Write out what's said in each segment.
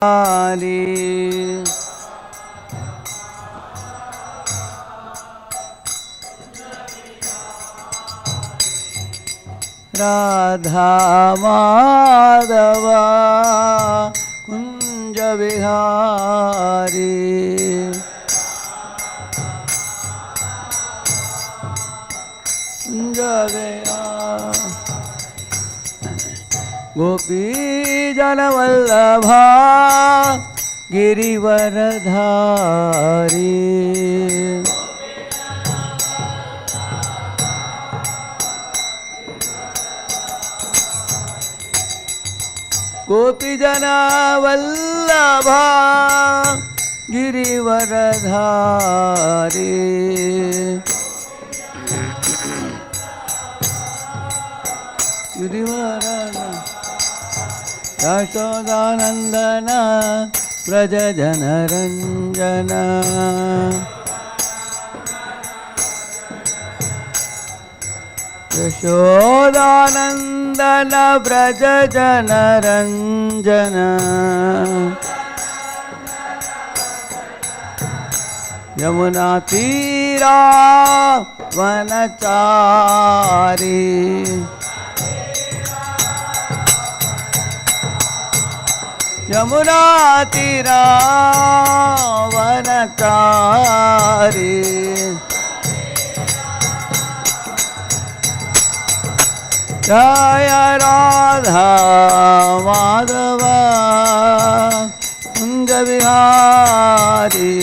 Hari Radha Madhava Kunja Vihari Kunja Vihari Gopi Jana Vallabha Girivaradhari Gopi Jana Vallabha Girivaradhari Girivaradhari Yashodanandana Braja Jana Ranjana Yashodanandana Braja Jana Ranjana Yamuna Tira Vanachari Yamuna Tira Vanachari Jaya Radha Madhava Kunja Vihari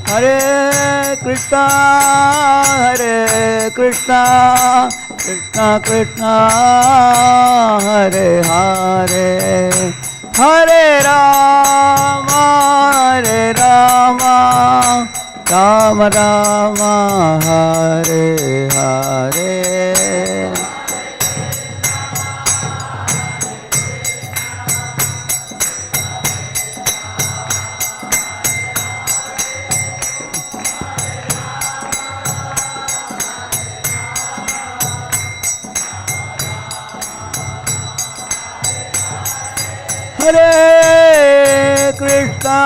Hare Krishna Hare Krishna Krishna Krishna Hare Hare Hare Rama Hare Rama Rama Rama Hare Hare Hare Krishna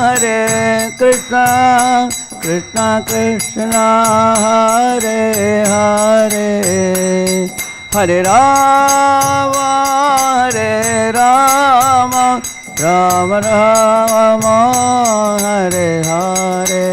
Hare Krishna Krishna Krishna Hare Hare Hare Rama Hare Rama Rama Rama Hare Hare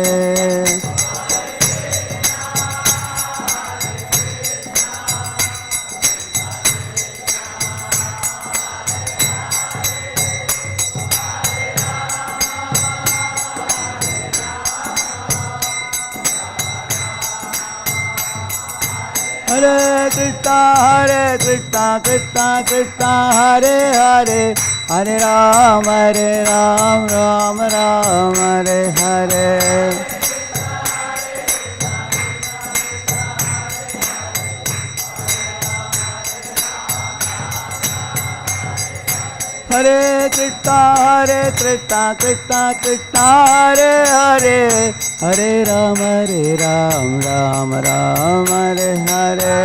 Hare Krishna Krishna Krishna Hare Hare Hare Rama Rama Rama Hare Hare Hare Krishna Krishna Krishna Hare Hare Hare Rama Rama Rama Hare Hare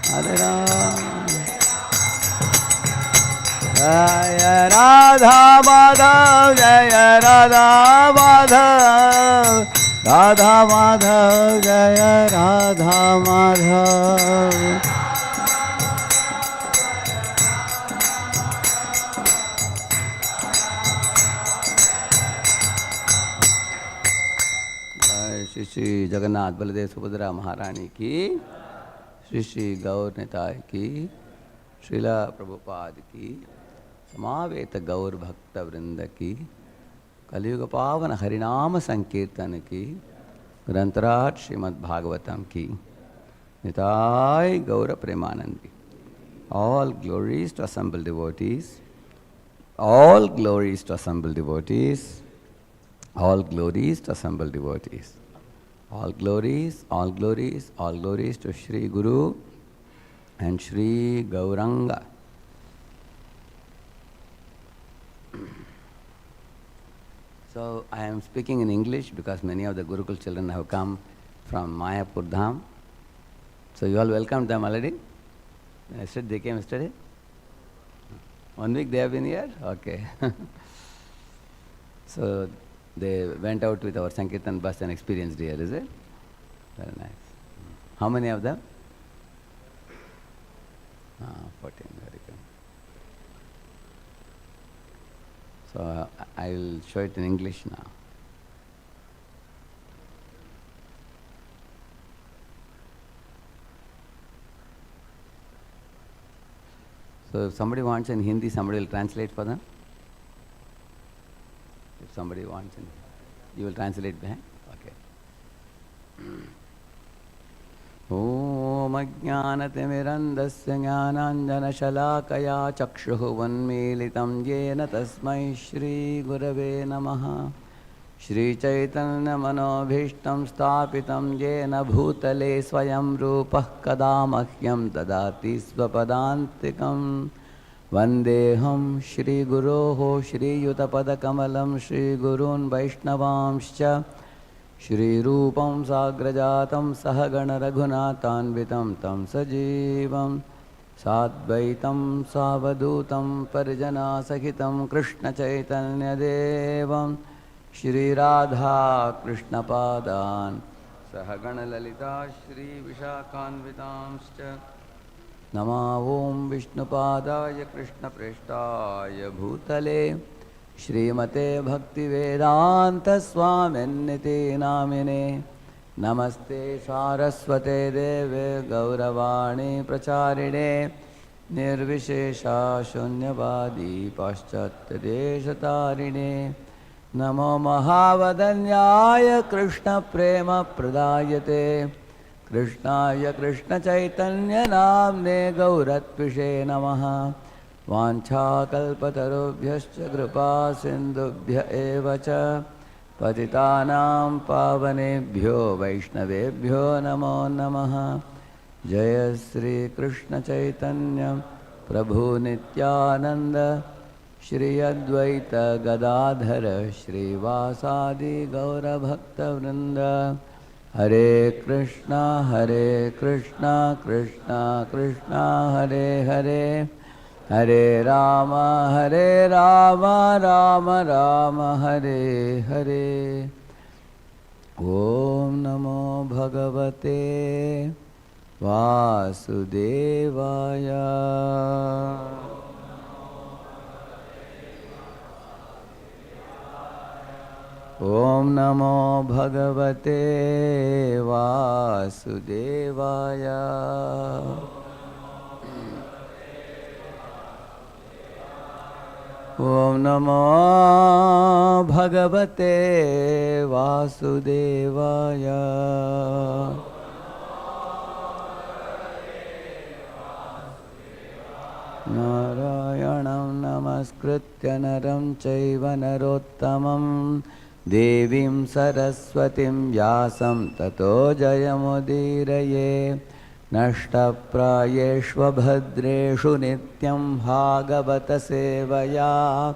Hare Rama Jaya Radha Madhav Jaya Radha Madhav Radha Madhav Jaya Radha Madhav Shri Shri Jagannath Baldev Subhadra महारानी की श्री श्री गौर निताय की श्रीला प्रभुपाद की समावेत गौर भक्त वृंद की कलियुग पावन हरिनाम संकीर्तन की ग्रंथराज श्रीमद्-भागवतम की निताय गौर Premanandi All glories to assembled devotees, all glories to assembled devotees, all glories to assembled devotees. All glories, all glories, all glories to Shri Guru and Shri Gauranga. So I am speaking in English because many of the Gurukul children have come from Mayapur Dham. So you all welcomed them already? Yesterday, they came yesterday? 1 week they have been here? Okay. So they went out with our Sankirtan bus and experienced here, is it? Very nice. How many of them? 14, very good. So I will show it in English now. So if somebody wants in Hindi, somebody will translate for them? If somebody wants in, you will translate behind? Okay. Om Ajnanatimirandasya Jnananjanashalakaya Chakshuhu Vanmilitam Yena Tasmai Shri Gurave Namaha Shri Chaitanya Manobhishtam Stapitam Yena Bhutale Swayam Rupah Kadamahyam Dadati Svapadantikam Vandeham Shri Guroho Shri Yutapadakamalam Shri Gurun Vaishnavamscha Shri Rupam Sagrajatam Sahagana Raghunathanvitam Tam Sajivam Sadvaitam Savadutam Parijana Sahitam Krishna Chaitanya Devam Shri Radha Krishna Padan Sahagana Lalita Shri Vishakhanvitamscha Nama Om Vishnupadaya Krishna Preshtaya Bhutale Śrīmate Bhaktivedanta Swaminiti Namine Namaste Saraswate Deve Gauravani Pracharine Nirvishesha Shunyavadi Paschatya Deshatarine Namo Mahavadanyaya Krishna Prema Pradayate Krishnaya Krishna Chaitanya Namne Gauratvishe Namaha Vanchakalpatarubhyascha kripa sindubhya eva cha patitanam pavanebhyo vaishnavebhyo namo namaha Jaya Sri Krishna Chaitanya Prabhu Nityananda Shri Advaita Gadadhara Shri Vasadi Gaura Bhakta Vrinda Hare Krishna Krishna Krishna Hare Hare Hare Rama Rama Rama Hare Hare Om Namo Bhagavate Vasudevaya Om Namo Bhagavate Vasudevaya Om Namo Bhagavate Vasudevaya Narayanam Namaskritya Naram Chaiva Narottamam Devim Saraswatim Vyasam Tato Jayamudiraye Nashtaprayeshva Bhadreshu Nityam Bhagavata Sevaya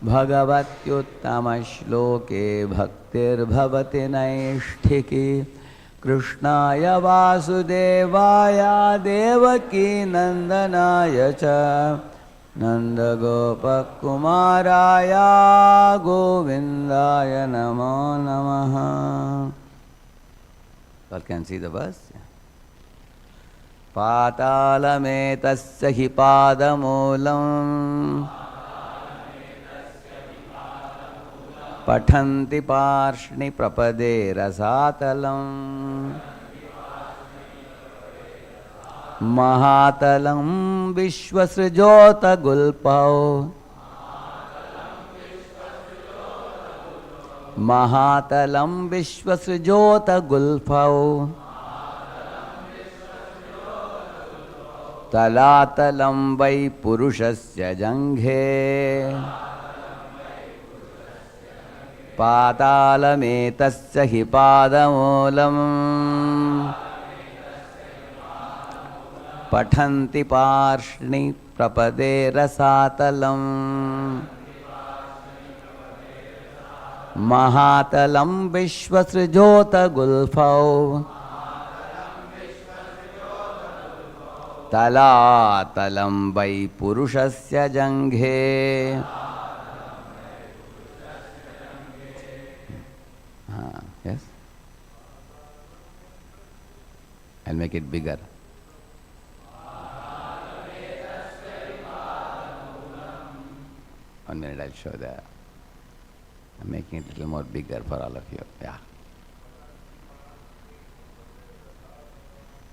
Bhagavatyuttama Shloke Bhaktir Bhavati Naishthiki Krishnaya Vasudevaya Devaki Nandanaya Cha Nanda Gopakumaraya Govindaya Namo Namaha. You can see the verse. Patalameta hi padamulam Pathanti parshni prapade rasatalam Mahatalam vishwasrijota gulpao Mahatalam vishwasrijota gulpao Talatalam vai purushasya janghe Patalametasya hi padamulam Pathanti parshni prapade rasatalam Mahatalam Vishwasrijota Gulfau Talatalam Vai Purushasya Janghe. Yes? I'll make it bigger. One minute, I'll show that. I'm making it a little more bigger for all of you. Yeah.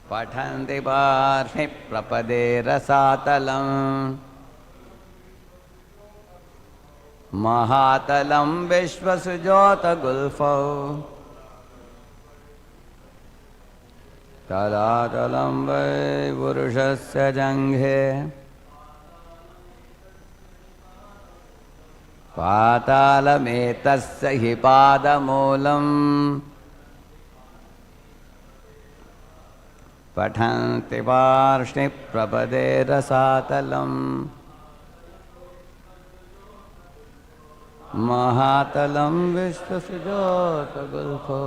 Pathanti parshni prapade rasatalam Mahatalam Vishwasujota Gulfau Talatalam Vai Purushasya Janghe Patalametasya hi padamulam Pathanti parshni prapade rasatalam Mahatalam Vishwasujota Gulfo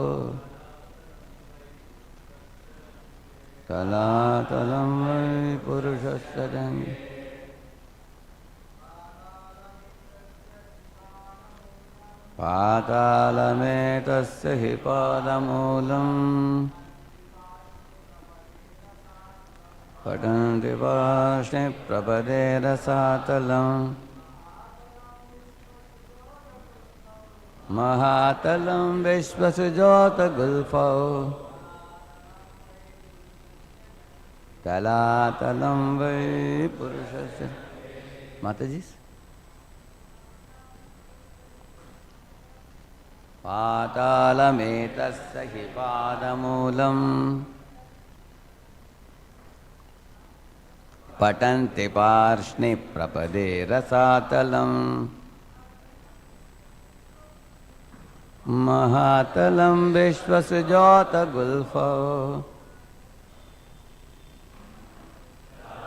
Talatalam Vai Purushasya Janghe Patalametasya hi padamulam Patanti parshni prapade rasatalam Mahatalam Vishwasujota Gulfau Talatalam Vai Purushasya. Matajis? Patalametasya hi padamulam Patanti parshni prapade rasatalam Mahatalam Vishwasujota Gulfau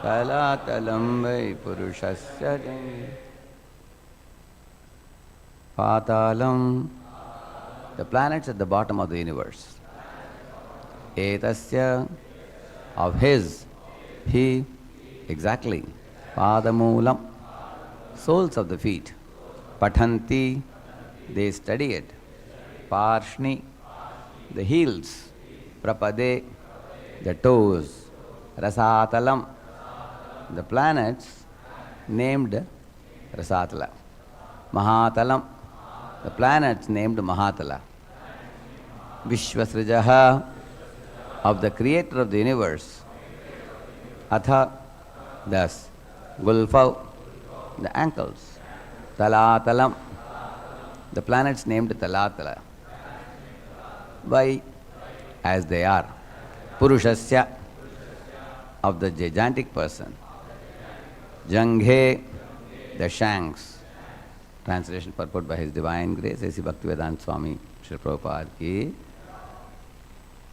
Talatalam Vai Purushasya Janghe. Patalam, the planets at the bottom of the universe. Etasya, of his, he, exactly. Padamulam, soles of the feet. Pathanti, they study it. Parshni, the heels. Prapade, the toes. Rasatalam, the planets named Rasatala. Mahatalam, the planets named Mahatala. Vishwasrijaha, of the creator of the universe. Atha, thus. Gulfau, the ankles. Talatalam, the planets named Talatala. By, as they are. Purushasya, of the gigantic person. Janghe, the shanks. Translation purport by His Divine Grace, A.C. Bhaktivedanta Swami Srila Prabhupada ki.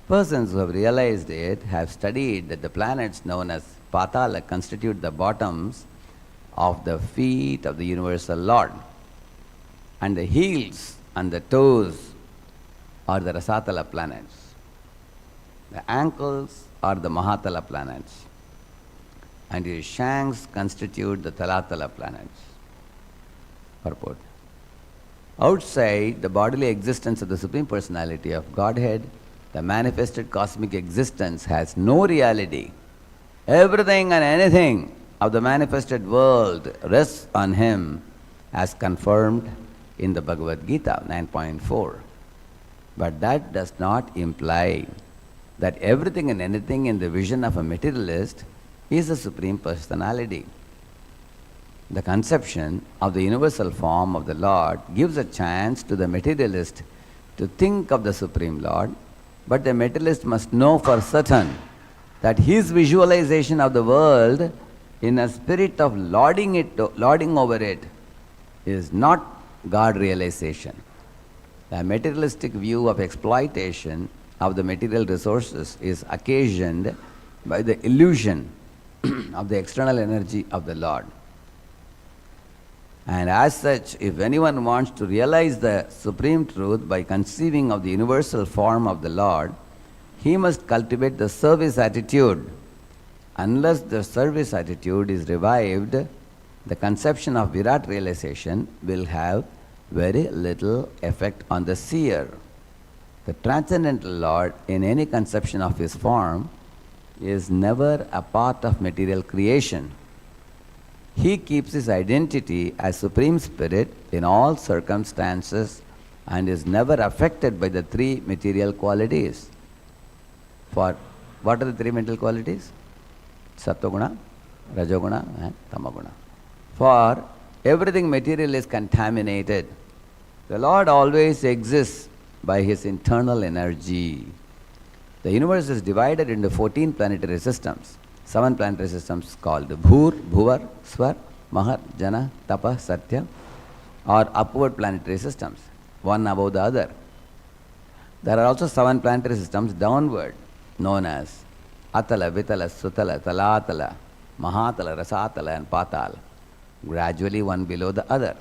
Persons who have realized it have studied that the planets known as Patala constitute the bottoms of the feet of the Universal Lord, and the heels and the toes are the Rasatala planets. The ankles are the Mahatala planets, and his shanks constitute the Talatala planets. Purport. Outside the bodily existence of the Supreme Personality of Godhead, the manifested cosmic existence has no reality. Everything and anything of the manifested world rests on him, as confirmed in the Bhagavad Gita 9.4. But that does not imply that everything and anything in the vision of a materialist is the Supreme Personality. The conception of the universal form of the Lord gives a chance to the materialist to think of the Supreme Lord, but the materialist must know for certain that his visualization of the world in a spirit of lording over it is not God realization. The materialistic view of exploitation of the material resources is occasioned by the illusion of the external energy of the Lord. And as such, if anyone wants to realize the supreme truth by conceiving of the universal form of the Lord, he must cultivate the service attitude. Unless the service attitude is revived, the conception of Virat realization will have very little effect on the seer. The transcendental Lord, in any conception of his form, is never a part of material creation. He keeps his identity as Supreme Spirit in all circumstances and is never affected by the three material qualities. For what are the three mental qualities? Sattva-guna, Rajoguna and Tamaguna. For everything material is contaminated. The Lord always exists by his internal energy. The universe is divided into 14 planetary systems. 7 planetary systems called Bhur, Bhuvar, Swar, Mahar, Jana, Tapa, Satya, or upward planetary systems, one above the other. There are also 7 planetary systems downward, known as Atala, Vitala, Sutala, Talatala, Mahatala, Rasatala, and Patala, gradually one below the other.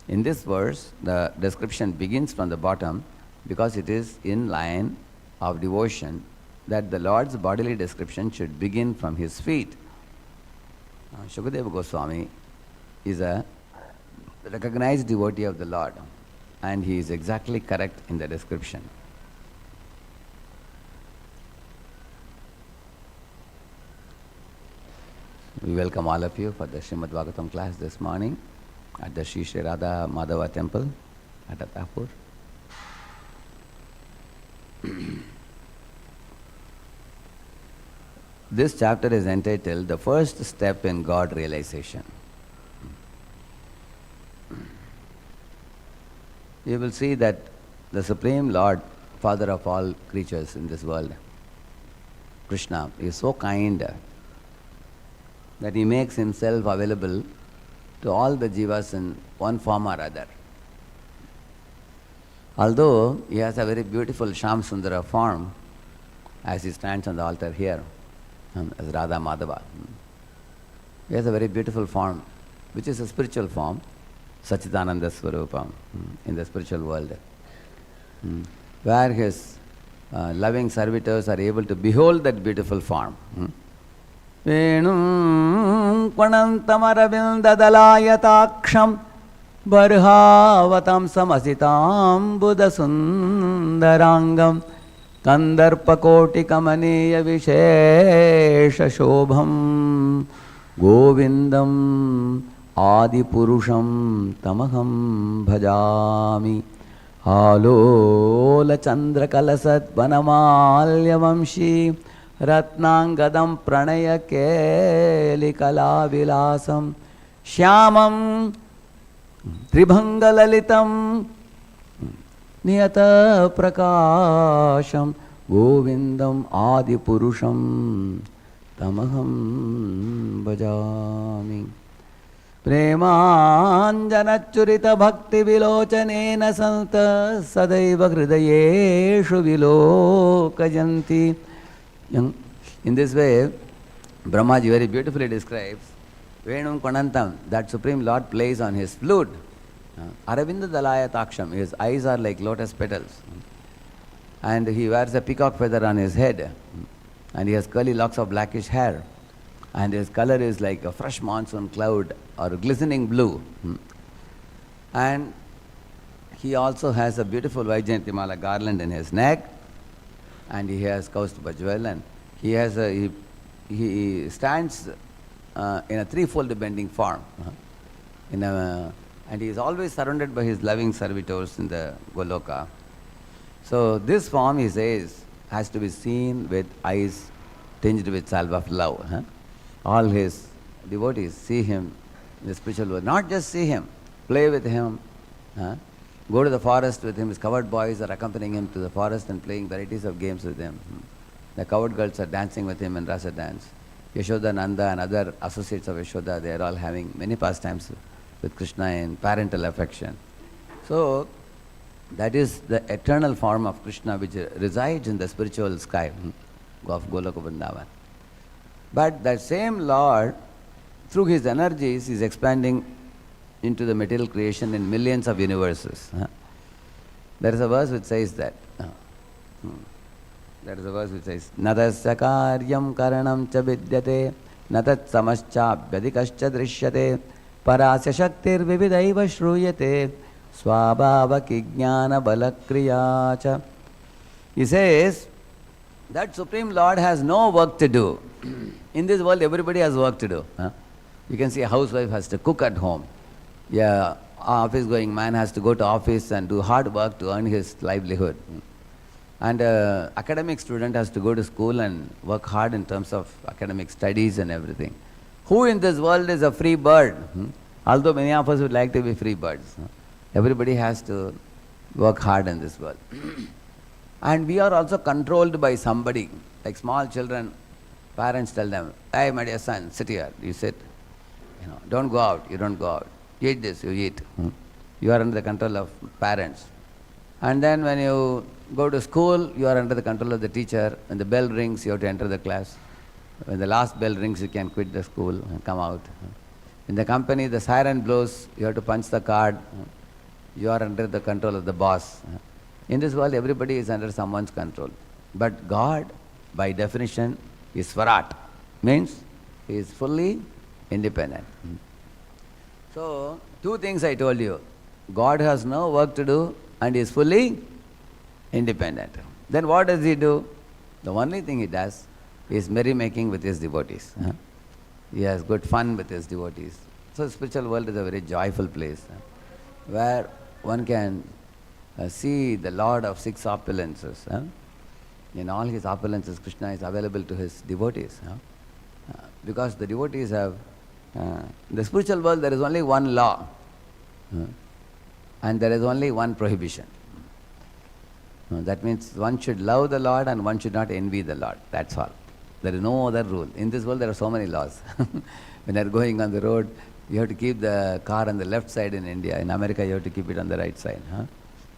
In this verse, the description begins from the bottom because it is in line of devotion that the Lord's bodily description should begin from his feet. Sukadeva Goswami is a recognized devotee of the Lord, and he is exactly correct in the description. We welcome all of you for the Śrīmad-Bhāgavatam class this morning at the Sri Sri Radha Madhava temple at Attapur. This chapter is entitled The First Step in God Realization. You will see that the Supreme Lord, Father of all creatures in this world, Krishna, is so kind that he makes himself available to all the jivas in one form or other. Although he has a very beautiful Shyam Sundara form, as he stands on the altar here, as Radha Madhava. He has a very beautiful form, which is a spiritual form, Sachidananda Swarupam, in the spiritual world, where his loving servitors are able to behold that beautiful form. Venum Kvanantamaravindalayataaksham Barhavatam Samasitam Buddha Sundarangam Kandarpakoti Kamaniya Vishesha Shobham Govindam Adi Purusham Tamaham Bhajami Alola Chandra Kalasat Vanamalya Vamshi Ratnangadam Pranaya Keli Kala Vilasam Shyamam Tribhangalalitam Niyata Prakasham Govindam Adi Purusham Tamaham Bhajami Premanjanachurita Bhakti Vilochanena Santa Sadaiva Hridayeshu Vilokajanti. In this way, Brahmaji very beautifully describes Venum Kvanantam, that Supreme Lord plays on his flute. Aravinda Dalaya Taksham, his eyes are like lotus petals. And he wears a peacock feather on his head. And he has curly locks of blackish hair. And his color is like a fresh monsoon cloud or a glistening blue. And he also has a beautiful Vaijayantimala garland in his neck. And he has Kaustubha jewel. And he has he stands in a threefold bending form. And he is always surrounded by his loving servitors in the Goloka. So this form, he says, has to be seen with eyes tinged with salve of love. All his devotees see him in the spiritual world. Not just see him, play with him, go to the forest with him. His coward boys are accompanying him to the forest and playing varieties of games with him. The coward girls are dancing with him in rasa dance. Yashoda, Nanda and other associates of Yashoda, they are all having many pastimes with Krishna in parental affection. So, that is the eternal form of Krishna which resides in the spiritual sky of Goloka Vrindavan. But that same Lord, through his energies, is expanding into the material creation in millions of universes. There is a verse which says that. There is a verse which says, Natasya karyam karanam cha vidyate, natat samascha vyadikascha drishyate, parasya shaktir vividaiva shruyate, swabhavaki jnana balakriyacha. He says that Supreme Lord has no work to do. In this world, everybody has work to do. You can see a housewife has to cook at home. Yeah, office-going man has to go to office and do hard work to earn his livelihood. And academic student has to go to school and work hard in terms of academic studies and everything. Who in this world is a free bird? Although many of us would like to be free birds. Everybody has to work hard in this world. And we are also controlled by somebody. Like small children, parents tell them, hey, my dear son, sit here. You sit. Don't go out. You don't go out. Eat this. You eat. You are under the control of parents. And then when you go to school, you are under the control of the teacher. When the bell rings, you have to enter the class. When the last bell rings, you can quit the school and come out. In the company, the siren blows, you have to punch the card. You are under the control of the boss. In this world, everybody is under someone's control. But God, by definition, is Swarat. Means He is fully independent. So, two things I told you. God has no work to do and He is fully independent. Then what does He do? The only thing He does is merrymaking with His devotees. He has good fun with His devotees. So the spiritual world is a very joyful place where one can see the Lord of six opulences. In all His opulences, Krishna is available to His devotees. Because the devotees have, in the spiritual world there is only one law and there is only one prohibition. That means one should love the Lord and one should not envy the Lord. That's all. There is no other rule. In this world there are so many laws. When you are going on the road, you have to keep the car on the left side in India. In America you have to keep it on the right side.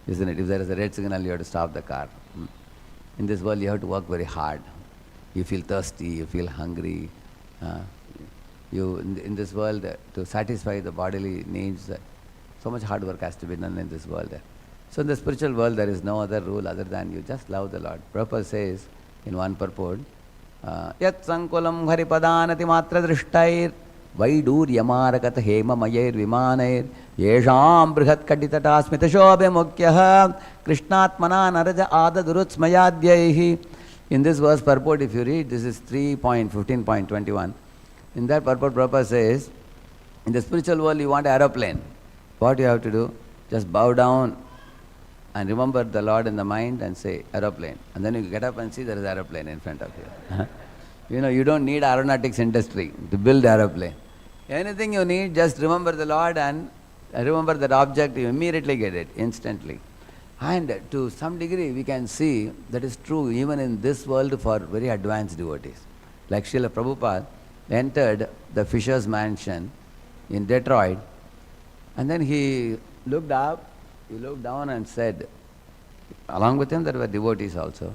Isn't it? If there is a red signal, you have to stop the car. In this world you have to work very hard. You feel thirsty, you feel hungry. In this world, to satisfy the bodily needs, so much hard work has to be done in this world. So in the spiritual world there is no other rule other than you just love the Lord. Prabhupada says in one purport, Yat sankulam haripadanati matra drishtair vaiduryamarakata hema mayir vimanair yesham brihat kaditata smita shobhe mukyah krishnatmana naraja ada durutsmayadhyaihi. In this verse purport, if you read, this is 3.15.21. In that purport, Prabhupada says, in the spiritual world you want an aeroplane. What you have to do? Just bow down and remember the Lord in the mind and say, aeroplane. And then you get up and see there is an aeroplane in front of you. You don't need aeronautics industry to build aeroplane. Anything you need, just remember the Lord and remember that object, you immediately get it, instantly. And to some degree we can see that is true even in this world for very advanced devotees. Like Srila Prabhupada entered the Fisher's mansion in Detroit, and then he looked up, he looked down and said, along with him there were devotees also,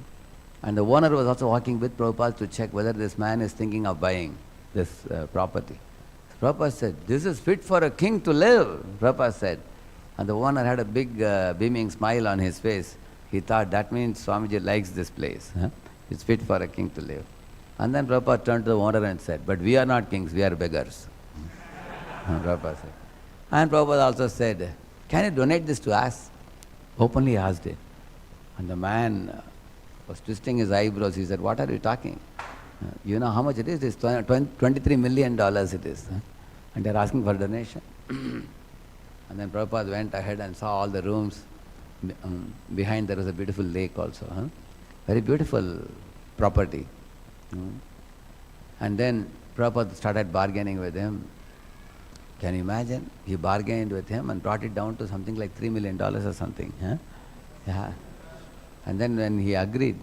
and the owner was also walking with Prabhupada to check whether this man is thinking of buying this property. Prabhupada said, this is fit for a king to live, Prabhupada said. And the owner had a big beaming smile on his face. He thought that means Swamiji likes this place. It's fit for a king to live. And then Prabhupada turned to the owner and said, but we are not kings, we are beggars. Prabhupada said. And Prabhupada also said, can you donate this to us? Openly asked it. And the man was twisting his eyebrows. He said, what are you talking? You know how much it is? It's $23 million it is. And they're asking for donation. And then Prabhupada went ahead and saw all the rooms. Behind there was a beautiful lake also. Very beautiful property. And then Prabhupada started bargaining with him. Can you imagine? He bargained with him and brought it down to something like $3 million or something. Yeah. And then when he agreed,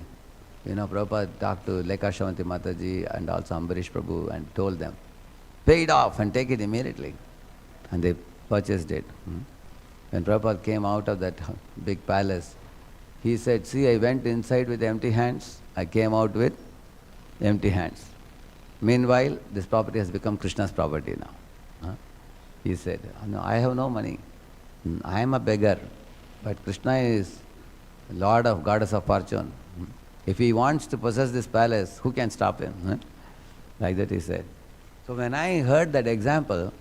Prabhupada talked to Lekha Shavanti Mataji and also Ambarish Prabhu and told them, pay it off and take it immediately. And they purchased it. When Prabhupada came out of that big palace, he said, see, I went inside with empty hands, I came out with empty hands. Meanwhile, this property has become Krishna's property now. He said, no, I have no money. I am a beggar. But Krishna is Lord of Goddess of Fortune. If he wants to possess this palace, who can stop him? Like that he said. So when I heard that example,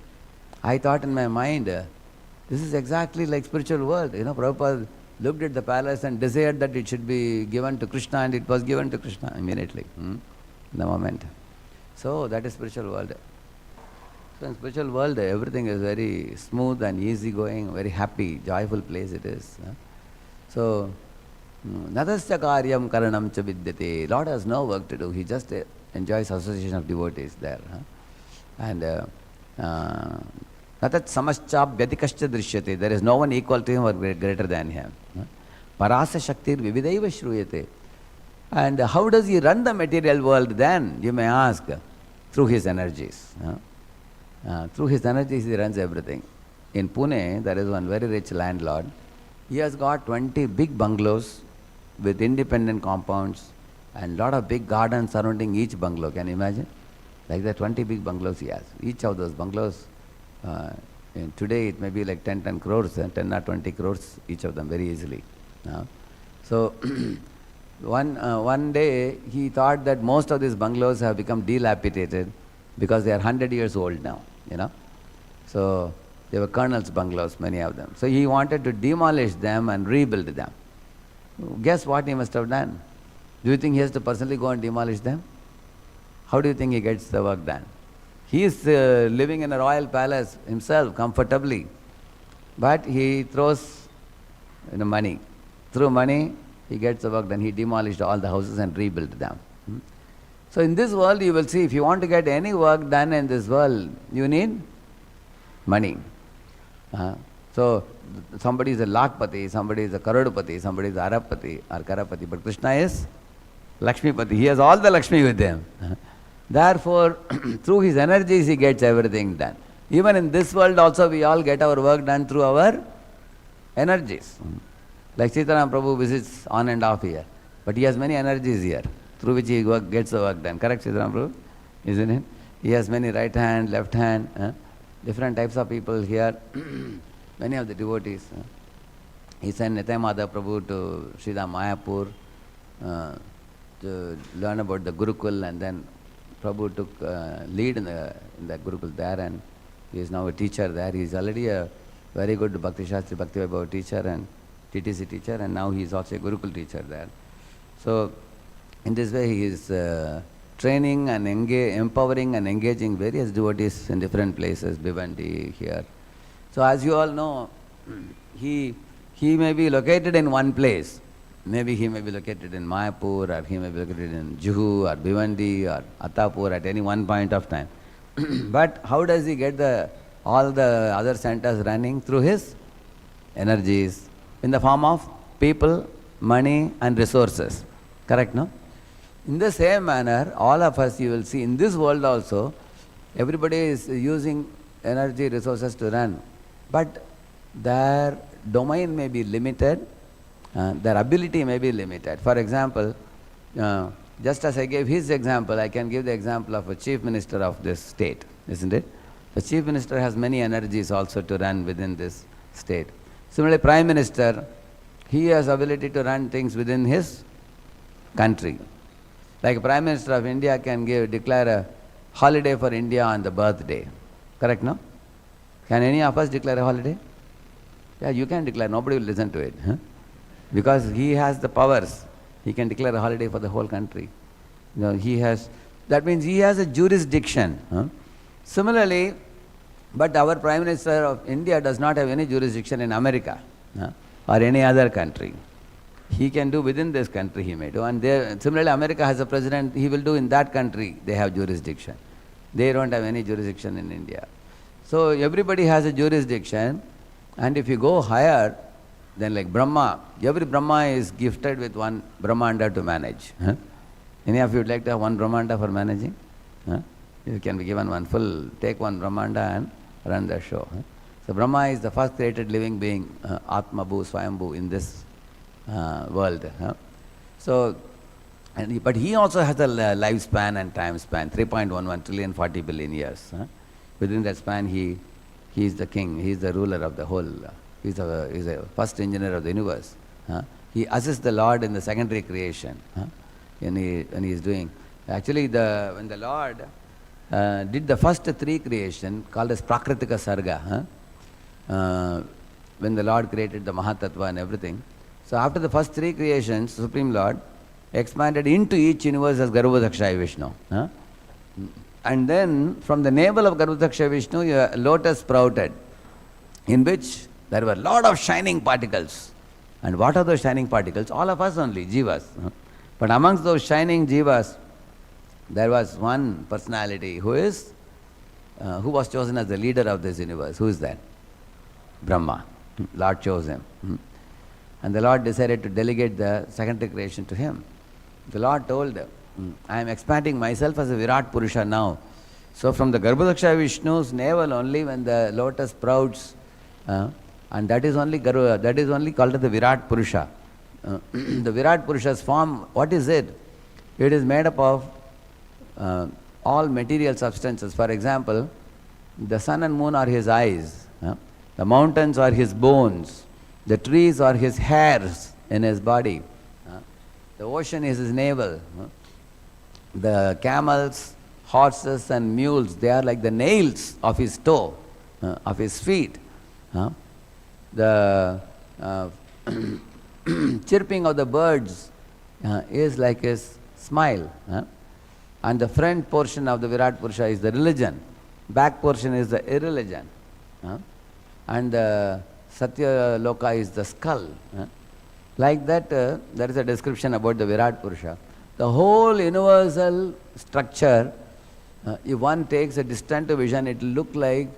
I thought in my mind, this is exactly like spiritual world. Prabhupada looked at the palace and desired that it should be given to Krishna, and it was given to Krishna immediately, in the moment. So that is spiritual world. So in spiritual world, everything is very smooth and easygoing, very happy, joyful place it is. So, Nadasya karyam karanam cha vidyate. Lord has no work to do. He just enjoys association of devotees there. And Natat samascha vyatikascha drishyate. There is no one equal to him or greater than him. Parasa shaktir vividaiva shruyate. And how does he run the material world then? You may ask. Through his energies. Through his energies he runs everything. In Pune, there is one very rich landlord. He has got 20 big bungalows with independent compounds and lot of big gardens surrounding each bungalow. Can you imagine? Like that 20 big bungalows he has. Each of those bungalows, today it may be like 10 crores, 10 or 20 crores each of them very easily. So one day he thought that most of these bungalows have become dilapidated because they are 100 years old now, So they were colonels' bungalows, many of them. So he wanted to demolish them and rebuild them. Guess what he must have done? Do you think he has to personally go and demolish them? How do you think he gets the work done? He is living in a royal palace himself, comfortably. But he throws money. Through money, he gets the work done. He demolished all the houses and rebuilt them. So in this world, you will see, if you want to get any work done in this world, you need money. So somebody is a Lakpati, somebody is a Karodpati, somebody is a Arapati or Karapati, but Krishna is Lakshmipati. He has all the Lakshmi with him. Therefore, through his energies, he gets everything done. Even in this world also, we all get our work done through our energies. Like Sitaram Prabhu visits on and off here, but he has many energies here, through which he gets the work done. Correct, Sitaram Prabhu? Isn't it? He has many right hand, left hand, different types of people here, many of the devotees. He sent Nitai Madhav Prabhu to Sridham Mayapur to learn about the Gurukul, and then Prabhu took lead in the Gurukul there, and he is now a teacher there. He is already a very good Bhakti Shastri, Bhakti Vaibhava teacher and TTC teacher, and now he is also a Gurukul teacher there. So in this way he is training and empowering and engaging various devotees in different places, Bhiwandi, here. So as you all know, he may be located in one place. Maybe he may be located in Mayapur, or he may be located in Juhu or Bhiwandi or Attapur at any one point of time. But how does he get all the other centers running? Through his energies in the form of people, money and resources. Correct, no? In the same manner, all of us, you will see, in this world also, everybody is using energy, resources to run. But their domain may be limited, their ability may be limited. For example, just as I gave his example, I can give the example of a chief minister of this state, isn't it? The chief minister has many energies also to run within this state. Similarly, prime minister, he has ability to run things within his country. Like Prime Minister of India can declare a holiday for India on the birthday. Correct, no? Can any of us declare a holiday? Yeah, you can declare. Nobody will listen to it. Because he has the powers. He can declare a holiday for the whole country. That means he has a jurisdiction. Similarly, but our Prime Minister of India does not have any jurisdiction in America or any other country. He can do within this country, he may do. And similarly, America has a president, he will do in that country, they have jurisdiction. They don't have any jurisdiction in India. So everybody has a jurisdiction, and if you go higher, then like Brahma, every Brahma is gifted with one Brahmanda to manage. Any of you would like to have one Brahmanda for managing? You can be given one full, take one Brahmanda and run the show. So Brahma is the first created living being, Atmabhu, Swayambhu in this world. So, but he also has a lifespan and time span, 3.11 trillion, 40 billion years. Within that span, he he is the king, he is the ruler of the whole, he is the first engineer of the universe. He assists the Lord in the secondary creation. When he is doing. Actually, when the Lord did the first three creation called as Prakritika Sarga, when the Lord created the Mahatattva and everything. So after the first three creations, Supreme Lord expanded into each universe as Garbhodakshaya Vishnu. And then from the navel of Garbhodakshaya Vishnu, a lotus sprouted, in which there were a lot of shining particles. And what are those shining particles? All of us only, jivas. But amongst those shining jivas, there was one personality who was chosen as the leader of this universe. Who is that? Brahma. Lord chose him. And the Lord decided to delegate the secondary creation to him. The Lord told, I am expanding myself as a Virat Purusha now. So from the Garbhodakshaya Vishnu's navel only, when the lotus sprouts, and that is only called the Virat Purusha. The Virat Purusha's form, what is it? It is made up of all material substances. For example, the sun and moon are his eyes. The mountains are his bones. The trees are his hairs in his body. The ocean is his navel. The camels, horses and mules, they are like the nails of his toe, of his feet. The chirping of the birds is like his smile. And the front portion of the Virat Purusha is the religion. Back portion is the irreligion. And the Satya Loka is the skull. Like that, there is a description about the Virat Purusha. The whole universal structure, if one takes a distant vision, it will look like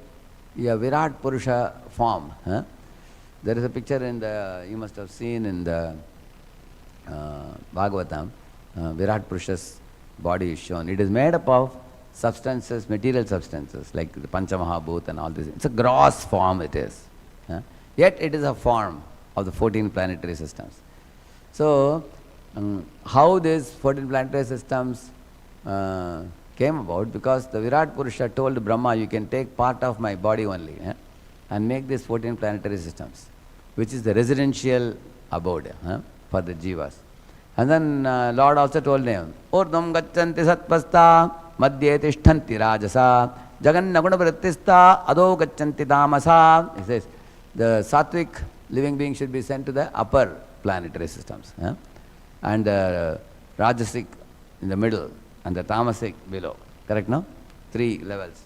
a Virat Purusha form. There is a picture you must have seen in the Bhagavatam, Virat Purusha's body is shown. It is made up of substances, material substances, like the Panchamahabhut and all this. It's a gross form it is. Yet it is a form of the 14 planetary systems. So, how these 14 planetary systems came about? Because the Virat Purusha told Brahma, you can take part of my body only and make these 14 planetary systems, which is the residential abode for the jivas. And then Lord also told him, Urdham gachanti satpasta madhye tishtanti rajasa jaganna guna vrittista ado gachanti tamasa. He says, the sattvic living beings should be sent to the upper planetary systems. And the rajasic in the middle and the tamasic below. Correct, no? 3 levels.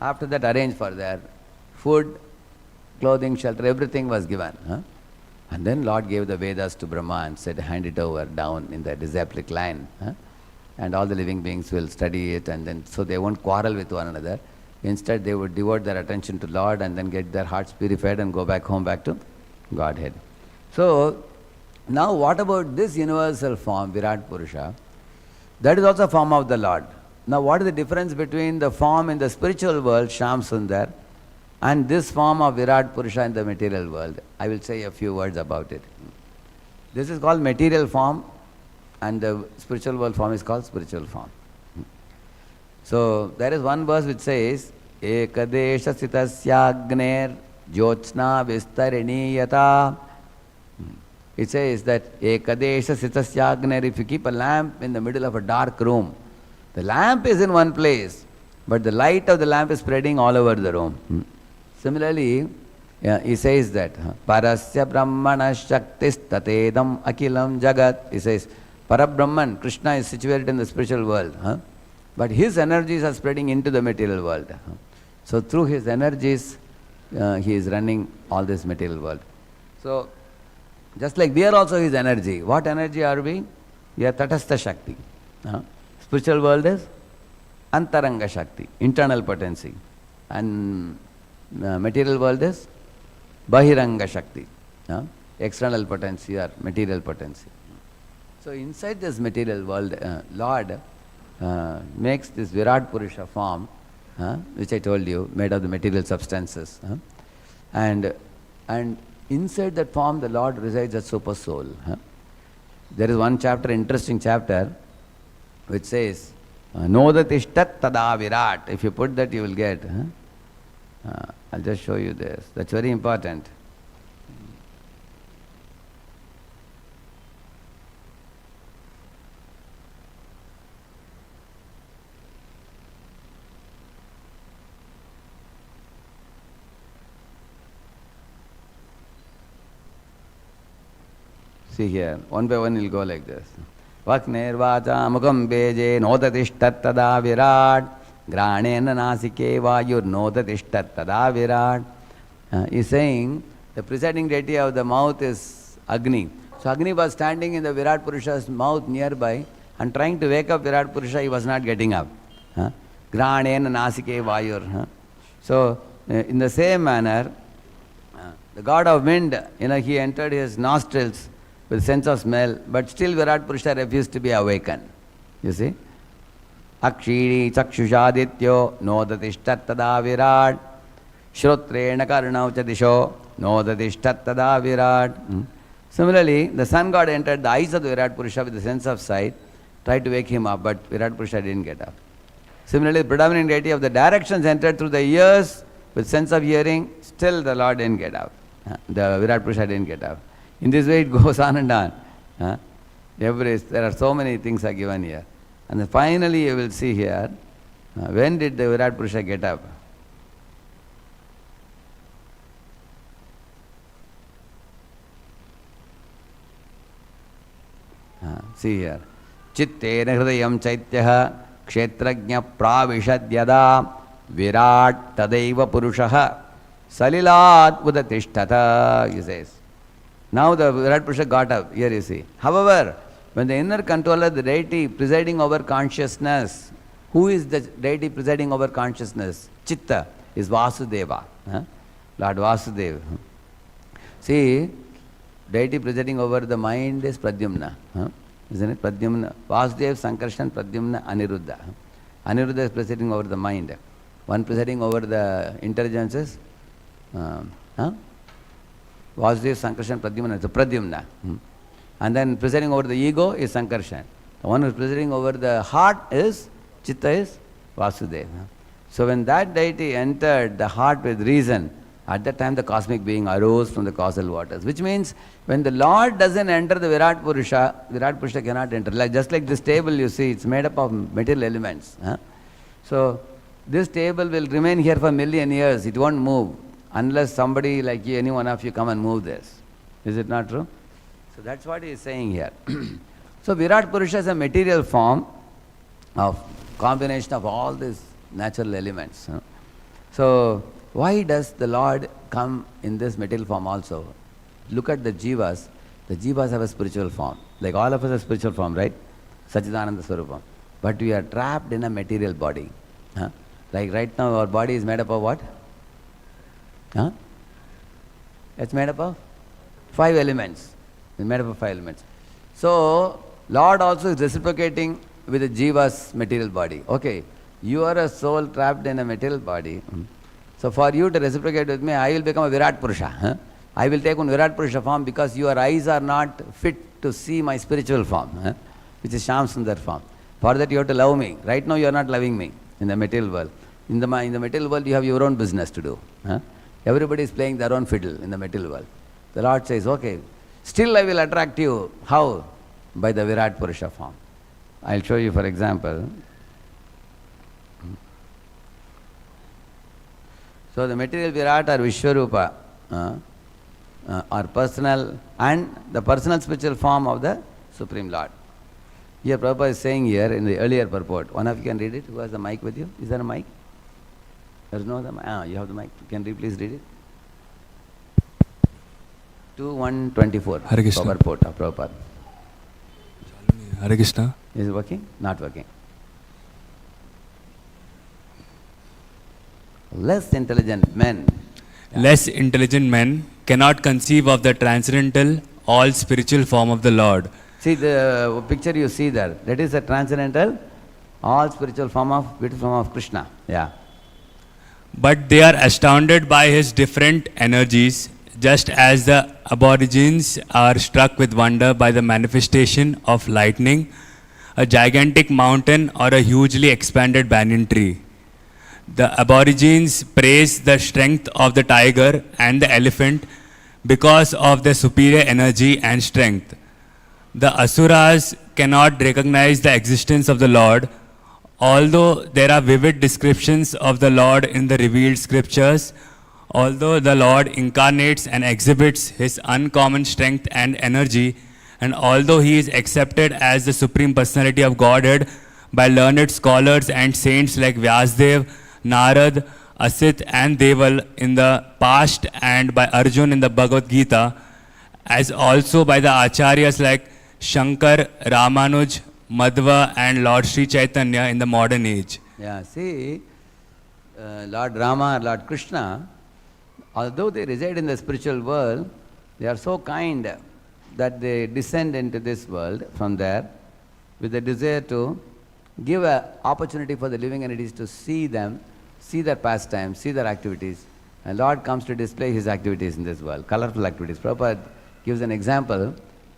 After that, arrange for their food, clothing, shelter, everything was given. And then Lord gave the Vedas to Brahma and said, hand it over down in the disciplic line. And all the living beings will study it, and then so they won't quarrel with one another. Instead, they would devote their attention to Lord and then get their hearts purified and go back home, back to Godhead. So, now what about this universal form, Virat Purusha? That is also a form of the Lord. Now, what is the difference between the form in the spiritual world, Shyam Sundar, and this form of Virat Purusha in the material world? I will say a few words about it. This is called material form, and the spiritual world form is called spiritual form. So, there is one verse which says, Ekadesha sitasya jyotsna vistariniyata. It says that Ekadesha sitasya, if you keep a lamp in the middle of a dark room, the lamp is in one place, but the light of the lamp is spreading all over the room. Similarly, he says that Parasya Brahmana Shaktis Tatedam Akilam Jagat. He says, Parabrahman, Krishna is situated in the spiritual world, but his energies are spreading into the material world. So through his energies, he is running all this material world. So, just like we are also his energy. What energy are we? We are Tatastha Shakti. Spiritual world is Antaranga Shakti, internal potency. And material world is Bahiranga Shakti, external potency or material potency. So inside this material world, Lord makes this Virat Purusha form, which I told you, made of the material substances. And inside that form, the Lord resides as Super Soul. There is one chapter, interesting chapter, which says, Nodatishtat tada virat. If you put that, you will get. I'll just show you this. That's very important. See here, one by one we'll go like this. Vaknirvacha mukam beje nodatishtat tada virat granena nasike vayur nodatishtat tada virat. He's saying the presiding deity of the mouth is Agni. So Agni was standing in the Virat Purusha's mouth nearby and trying to wake up Virat Purusha, he was not getting up. Granena nasike vayur. So in the same manner, the god of wind, he entered his nostrils with sense of smell, but still Virat Purusha refused to be awakened. You see? Akshiri chakshushadityo nodadishtat tada virat shrotrena karnau chadisho nodadishtat tada virat. Similarly, the sun god entered the eyes of the Virat Purusha with the sense of sight, tried to wake him up, but Virat Purusha didn't get up. Similarly, the predominant deity of the directions entered through the ears with sense of hearing, still the Lord didn't get up. The Virat Purusha didn't get up. In this way it goes on and on. There are so many things are given here. And then finally you will see here, when did the Virat Purusha get up? See here. Chittena hridayam chaityaha kshetrajna pravishadyada virat tadaiva purushaha salilat udatishtata, he says. Now the Virat Purusha got up, here you see. However, when the inner controller, the deity presiding over consciousness, who is the deity presiding over consciousness? Chitta is Vyasadeva, Lord Vyasadeva. See, deity presiding over the mind is Pradyumna, isn't it? Pradyumna, Vyasadeva, Sankarshan, Pradyumna, Aniruddha. Aniruddha is presiding over the mind. One presiding over the intelligences, Vyasadeva, Sankarshan, Pradyumna, it's a Pradyumna. And then presiding over the ego is Sankarshan. The one who is presiding over the heart is, Chitta is Vyasadeva. So when that deity entered the heart with reason, at that time the cosmic being arose from the causal waters. Which means, when the Lord doesn't enter the Virat Purusha cannot enter. Just like this table you see, it's made up of material elements. So this table will remain here for a million years, it won't move. Unless somebody like you, any one of you come and move this. Is it not true? So that's what he is saying here. So Virat Purusha is a material form of combination of all these natural elements. So why does the Lord come in this material form also? Look at the jivas. The jivas have a spiritual form. Like all of us have spiritual form, right? Sachidananda Swarupam. But we are trapped in a material body. Like right now our body is made up of what? It's made up of 5 elements. It's made up of 5 elements. So, Lord also is reciprocating with the jiva's material body. Okay, you are a soul trapped in a material body. So, for you to reciprocate with me, I will become a Virat Purusha. I will take one Virat Purusha form because your eyes are not fit to see my spiritual form, which is Shyam Sundar form. For that you have to love me. Right now you are not loving me in the material world. In the material world you have your own business to do. Everybody is playing their own fiddle in the material world. The Lord says, okay, still I will attract you. How? By the Virat Purusha form. I'll show you, for example. So the material Virat or Vishwarupa are personal, and the personal spiritual form of the Supreme Lord. Here Prabhupada is saying here in the earlier purport. One of you can read it? Who has the mic with you? Is there a mic? There is no other mic. You have the mic. Can you please read it? 2:124. Hare Krishna. Purport of Prabhupada. Hare Krishna. Is it working? Not working. Less intelligent men cannot conceive of the transcendental, all spiritual form of the Lord. See the picture you see there. That is a transcendental, all spiritual form of, beautiful form of Krishna. Yeah. But they are astounded by his different energies, just as the aborigines are struck with wonder by the manifestation of lightning, a gigantic mountain, or a hugely expanded banyan tree. The aborigines praise the strength of the tiger and the elephant because of their superior energy and strength. The asuras cannot recognize the existence of the Lord, although there are vivid descriptions of the Lord in the revealed scriptures. Although the Lord incarnates and exhibits his uncommon strength and energy, and although he is accepted as the Supreme Personality of Godhead by learned scholars and saints like Vyasadeva, Narad, Asit and Deval in the past, and by Arjun in the Bhagavad Gita, as also by the acharyas like Shankar, Ramanuj, Madhva and Lord Sri Chaitanya in the modern age. Yeah, see, Lord Rama, Lord Krishna, although they reside in the spiritual world, they are so kind that they descend into this world from there with the desire to give an opportunity for the living entities to see them, see their pastimes, see their activities. And Lord comes to display his activities in this world, colorful activities. Prabhupada gives an example,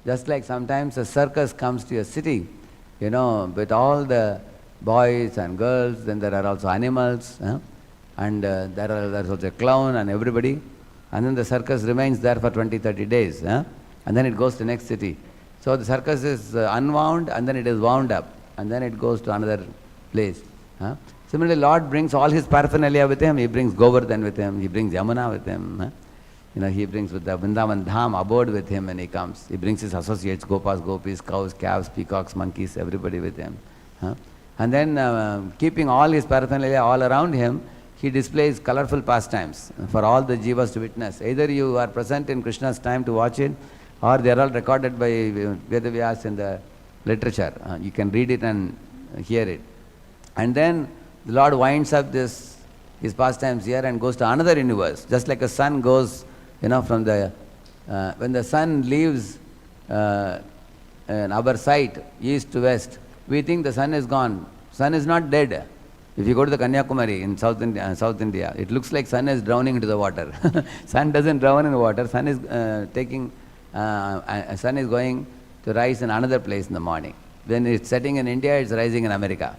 just like sometimes a circus comes to a city, you know, with all the boys and girls, then there are also animals, and there's also a clown and everybody, and then the circus remains there for 20-30 days, and then it goes to the next city. So the circus is unwound and then it is wound up, and then it goes to another place. Similarly, Lord brings all his paraphernalia with him. He brings Govardhan with him, he brings Yamuna with him, you know, he brings with the Vrindavan Dham aboard with him when he comes. He brings his associates, gopas, gopis, cows, calves, peacocks, monkeys, everybody with him. And then keeping all his paraphernalia all around him, he displays colorful pastimes for all the jivas to witness. Either you are present in Krishna's time to watch it, or they are all recorded by Vedavyas in the literature. You can read it and hear it. And then the Lord winds up his pastimes here and goes to another universe. Just like a sun goes, you know, from the, when the sun leaves in our sight, east to west, we think the sun is gone. Sun is not dead. If you go to the Kanyakumari in South India, it looks like sun is drowning into the water. Sun doesn't drown in the water. Sun is sun is going to rise in another place in the morning. When it's setting in India, it's rising in America.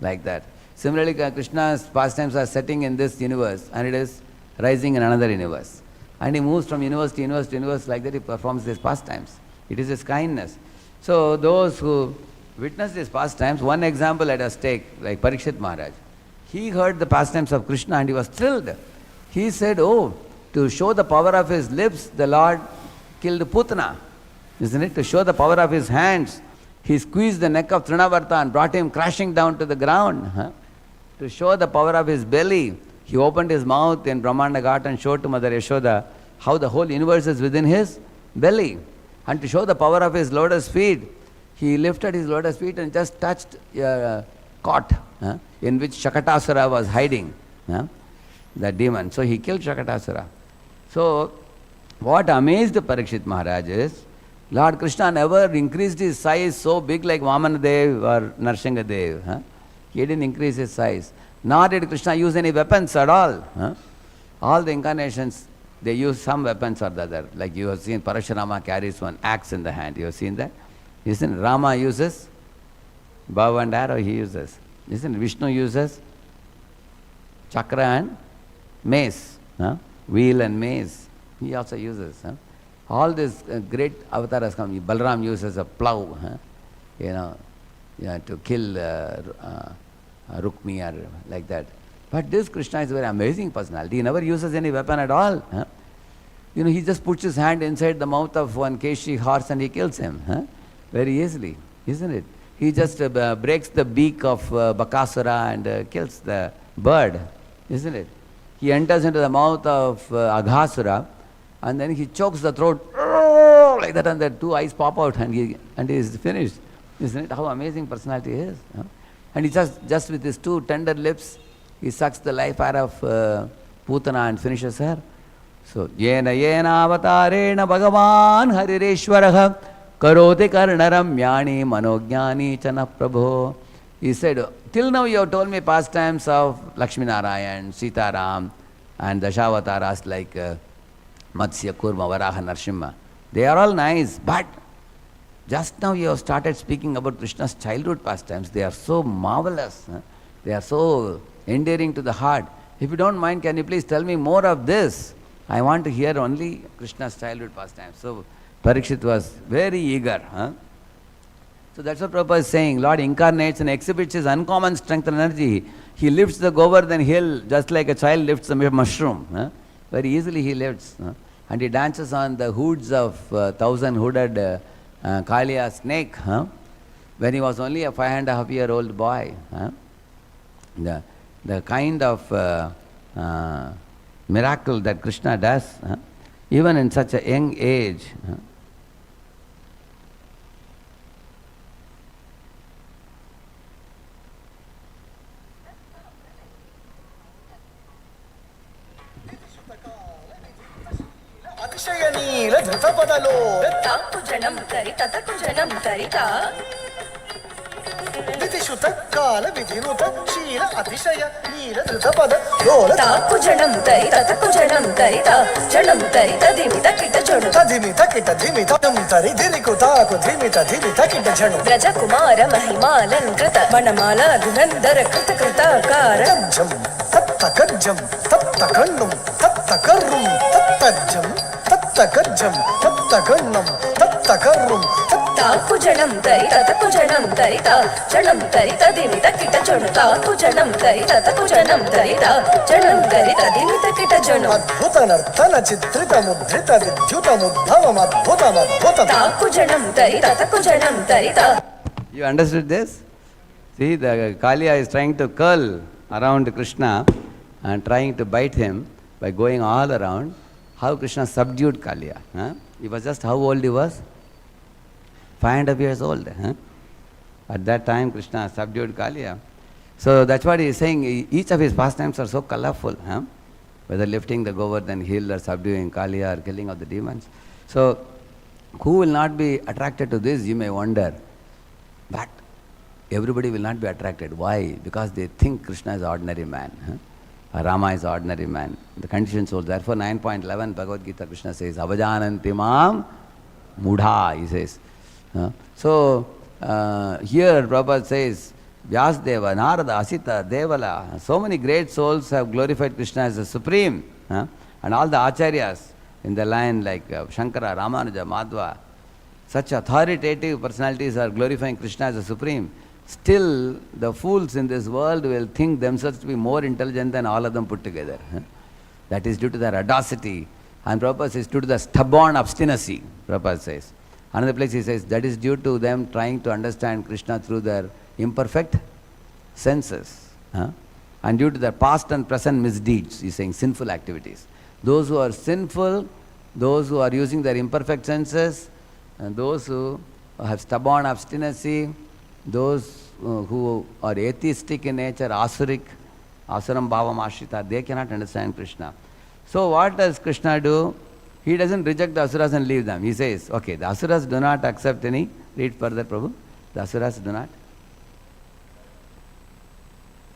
Like that. Similarly, Krishna's pastimes are setting in this universe and it is rising in another universe. And he moves from universe to universe to universe, like that he performs his pastimes. It is his kindness. So those who witnessed his pastimes, one example let us take, like Pariksit Maharaj. He heard the pastimes of Krishna and he was thrilled. He said, oh, to show the power of his lips, the Lord killed Putana. Isn't it? To show the power of his hands, he squeezed the neck of Trinavarta and brought him crashing down to the ground. To show the power of his belly, he opened his mouth in Brahmanda Ghat and showed to Mother Yashoda how the whole universe is within his belly. And to show the power of his lotus feet, he lifted his lotus feet and just touched a cot in which Shakatasura was hiding, the demon. So he killed Shakatasura. So what amazed Pariksit Maharaj is, Lord Krishna never increased his size so big like Vamanadev or Narsinghadev. He didn't increase his size. Nor did Krishna use any weapons at all. All the incarnations, they use some weapons or the other. Like you have seen Parashurama carries one axe in the hand. You have seen that? Isn't Rama uses bow and arrow, he uses. Isn't Vishnu uses chakra and mace, wheel and mace. He also uses. All these great avatars come. Balram uses a plow, to kill Rukmi or like that. But this Krishna is a very amazing personality. He never uses any weapon at all. He just puts his hand inside the mouth of one Keshi horse and he kills him. Very easily, isn't it? He just breaks the beak of Bakasura and kills the bird, isn't it? He enters into the mouth of Aghasura and then he chokes the throat like that, and the two eyes pop out and he is finished. Isn't it? How amazing personality he is. And he just with his two tender lips, he sucks the life out of Putana and finishes her. So, yena avatarena bhagavan harireshwaraha karoti karnaramyani manojnani chana prabho. He said, till now you have told me pastimes of Lakshmi Narayan, Sitaram and Dashavataras like Matsya, Kurma, Varaha, Narsimha. They are all nice, but just now you have started speaking about Krishna's childhood pastimes. They are so marvelous. They are so endearing to the heart. If you don't mind, can you please tell me more of this? I want to hear only Krishna's childhood pastimes. So Pariksit was very eager. So that's what Prabhupada is saying. Lord incarnates and exhibits his uncommon strength and energy. He lifts the Govardhan hill just like a child lifts a mushroom. Very easily he lifts. And he dances on the hoods of 1,000-hooded Kaliya snake. When he was only a 5.5-year-old boy. The kind of miracle that Krishna does, even in such a young age. కాల విధినుత క్షీర అతిశయ నీల ధృతపద లోల తాకుజనం తరిత తకుజనం తరిత జనం తరిత ధిమిత కిట జడు ధిమిత కిట ధిమిత తరి ధిరికు తాకు ధిమిత ధిమిత కిట జడు బ్రజ కుమార మహిమాలంకృత వనమాల ధునందర కృత కృతాకార జం తత్త కజ్జం తత్త కన్నుం తత్త కర్రుం తత్తజ్జం తత్త కజ్జం తత్త కన్నం తత్త కర్రుం తాకు జనం తరిత తకు జనం తరిత జనం తరిత ధిమిత కిట జడు తాకు జనం తరిత తకు జనం తరిత జనం తరిత ధిమిత కిట జడు అద్భుత నర్తన చిత్రిత ముద్రిత విద్యుత ముద్భవం అద్భుతం తాకు జనం తరిత తకు జనం తరిత. You understood this? See, the Kaliya is trying to curl around Krishna and trying to bite him by going all around. How Krishna subdued Kaliya. He was just how old he was? 5.5 years old. At that time, Krishna subdued Kaliya. So that's what he is saying. Each of his pastimes are so colorful. Whether lifting the Govardhan hill or subduing Kaliya or killing of the demons. So, who will not be attracted to this, you may wonder. But everybody will not be attracted. Why? Because they think Krishna is ordinary man. Rama is ordinary man. The conditioned soul. Therefore, 9.11 Bhagavad Gita, Krishna says, Avajananti mam mudha, he says. So, here Prabhupada says, Vyasadeva, Narada, Asita, Devala, so many great souls have glorified Krishna as the supreme. And all the acharyas in the line like Shankara, Ramanuja, Madhva, such authoritative personalities are glorifying Krishna as the supreme. Still, the fools in this world will think themselves to be more intelligent than all of them put together. That is due to their audacity. And Prabhupada says, due to the stubborn obstinacy, Prabhupada says. Another place he says, that is due to them trying to understand Krishna through their imperfect senses. And due to their past and present misdeeds, he's saying sinful activities. Those who are sinful, those who are using their imperfect senses, and those who have stubborn obstinacy, those who are atheistic in nature, asuric, asuram bhavam ashrita, they cannot understand Krishna. So what does Krishna do? He doesn't reject the asuras and leave them. He says, okay, the asuras do not accept any, read further Prabhu, the asuras do not.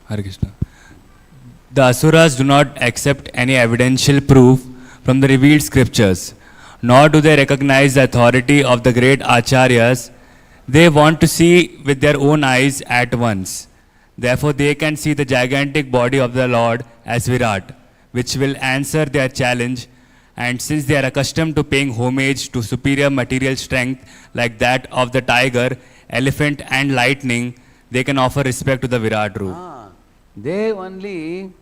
Hare Krishna. The asuras do not accept any evidential proof from the revealed scriptures, nor do they recognize the authority of the great acharyas. They want to see with their own eyes at once. Therefore, they can see the gigantic body of the Lord as Virat, which will answer their challenge. And since they are accustomed to paying homage to superior material strength like that of the tiger, elephant and lightning, they can offer respect to the Virat Roop. They only,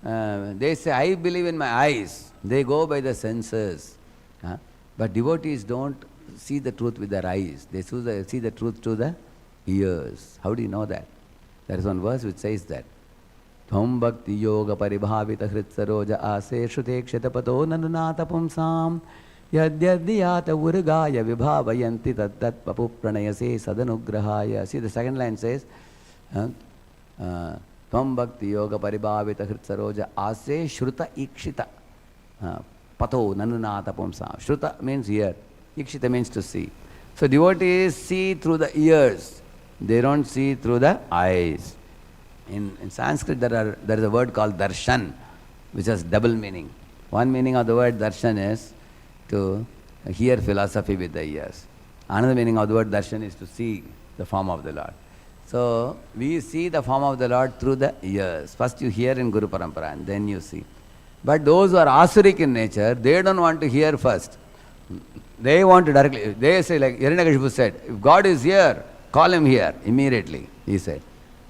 they say, I believe in my eyes. They go by the senses. But devotees don't see the truth with their eyes. They see the truth through the ears. How do you know that? There is one verse which says that. Tvam bhakti yoga paribhavita hritsaroja ase shrute kshetapato nanunata pumsam yadyadhyata urgaya vibhavayanti tattat papu pranayase sadanugrahaya. See, the second line says, Tvam bhakti yoga paribhavita hritsaroja ase shruta ikshita pato nanunata pumsam. Shruta means ear. Ikshita means to see. So devotees see through the ears. They don't see through the eyes. In Sanskrit there is a word called darshan, which has double meaning. One meaning of the word darshan is to hear philosophy with the ears. Another meaning of the word darshan is to see the form of the Lord. So, we see the form of the Lord through the ears. First you hear in Guru Parampara and then you see. But those who are asuric in nature, they don't want to hear first. They want to directly, they say like Hiranyakashipu said, if God is here, call him here immediately, he said.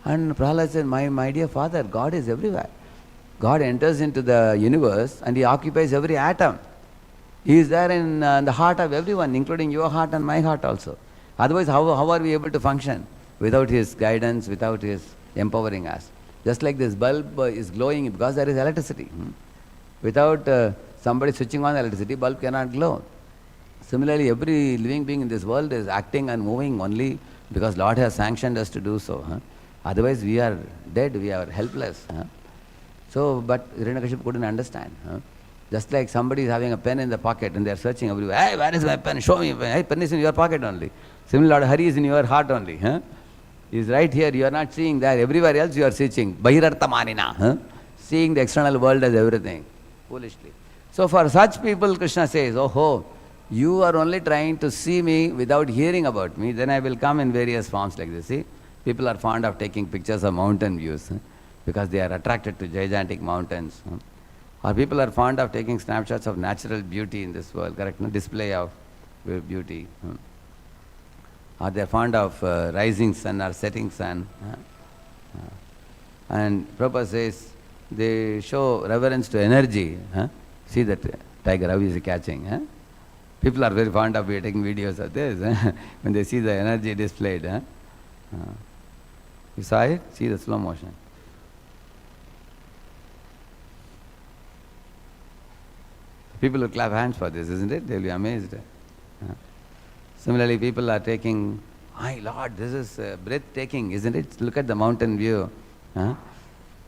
And Prahlad said, my dear father, God is everywhere. God enters into the universe and he occupies every atom. He is there in the heart of everyone, including your heart and my heart also. Otherwise, how are we able to function without his guidance, without his empowering us? Just like this bulb is glowing because there is electricity. Without somebody switching on the electricity, bulb cannot glow. Similarly, every living being in this world is acting and moving only because Lord has sanctioned us to do so. Otherwise, we are dead, we are helpless. So, but Hiranyakashipu couldn't understand. Just like somebody is having a pen in the pocket and they are searching everywhere. Hey, where is my pen? Show me. Hey, pen is in your pocket only. Similarly, Lord Hari is in your heart only. He is right here. You are not seeing that. Everywhere else you are searching. Bahirartha manina. Seeing the external world as everything. Foolishly. So for such people, Krishna says, oh, you are only trying to see me without hearing about me. Then I will come in various forms like this. See, people are fond of taking pictures of mountain views because they are attracted to gigantic mountains. Or people are fond of taking snapshots of natural beauty in this world, correct? No? Display of beauty. Or they are fond of rising sun or setting sun. And Prabhupada says they show reverence to energy. See that tiger, how is he catching? People are very fond of taking videos of this when they see the energy displayed. You saw it? See the slow motion. People will clap hands for this, isn't it? They will be amazed. Similarly, people are taking, my Lord, this is breathtaking, isn't it? Look at the mountain view.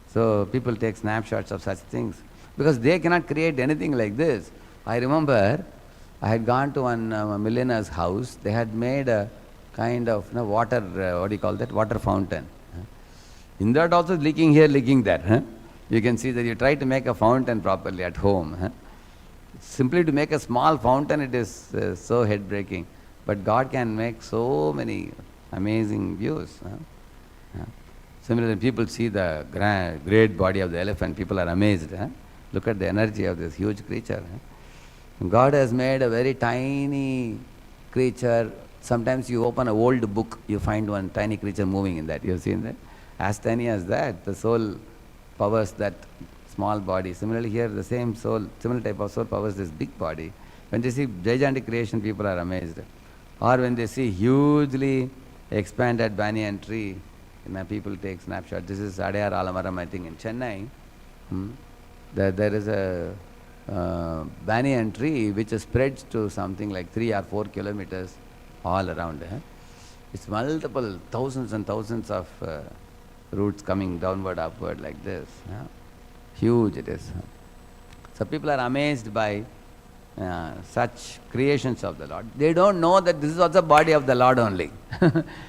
So people take snapshots of such things because they cannot create anything like this. I remember I had gone to one millionaire's house. They had made a kind of water, what do you call that? Water fountain. In that also leaking here, leaking there. You can see that you try to make a fountain properly at home. Simply to make a small fountain, it is so head-breaking. But God can make so many amazing views. Similarly, people see the great body of the elephant, people are amazed. Look at the energy of this huge creature. God has made a very tiny creature. Sometimes you open an old book, you find one tiny creature moving in that. You have seen that? As tiny as that, the soul powers that small body. Similarly here, the same soul, similar type of soul powers this big body. When they see gigantic creation, people are amazed. Or when they see hugely expanded banyan tree, people take snapshot. This is Adayar Alamaram, I think, in Chennai. There is a banyan tree which spreads to something like 3 or 4 kilometers all around. It's multiple, thousands and thousands of roots coming downward, upward like this. Huge it is. So people are amazed by such creations of the Lord. They don't know that this is also body of the Lord only.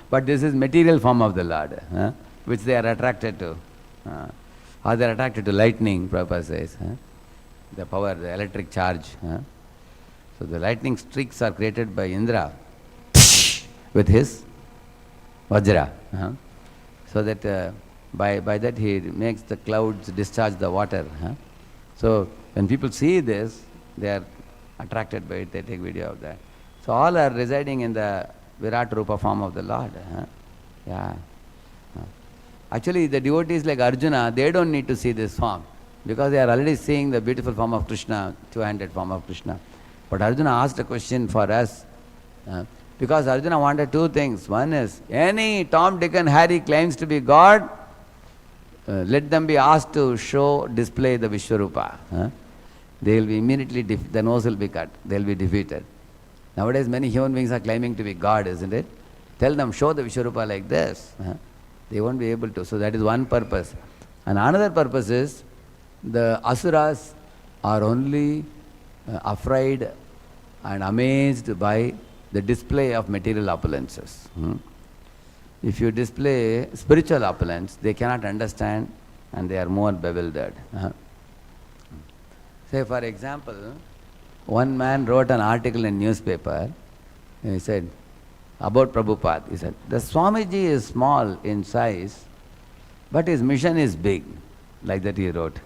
But this is material form of the Lord, which they are attracted to. Or they are attracted to lightning, Prabhupada says. The power, the electric charge. So the lightning streaks are created by Indra with his Vajra. So that by that he makes the clouds discharge the water. So when people see this, they are attracted by it, they take video of that. So all are residing in the Virat Rupa form of the Lord. Actually the devotees like Arjuna, they don't need to see this form because they are already seeing the beautiful form of Krishna, two-handed form of Krishna. But Arjuna asked a question for us because Arjuna wanted two things. One is, any Tom, Dick and Harry claims to be God, let them be asked to display the Vishwarupa. They will be immediately, the nose will be cut, they will be defeated. Nowadays many human beings are claiming to be God, isn't it? Tell them, show the Vishwarupa like this. They won't be able to. So that is one purpose. And another purpose is, the asuras are only afraid and amazed by the display of material opulences. If you display spiritual opulence, they cannot understand and they are more bewildered. Say for example, one man wrote an article in newspaper. He said, about Prabhupada. He said, the Swamiji is small in size, but his mission is big. Like that he wrote.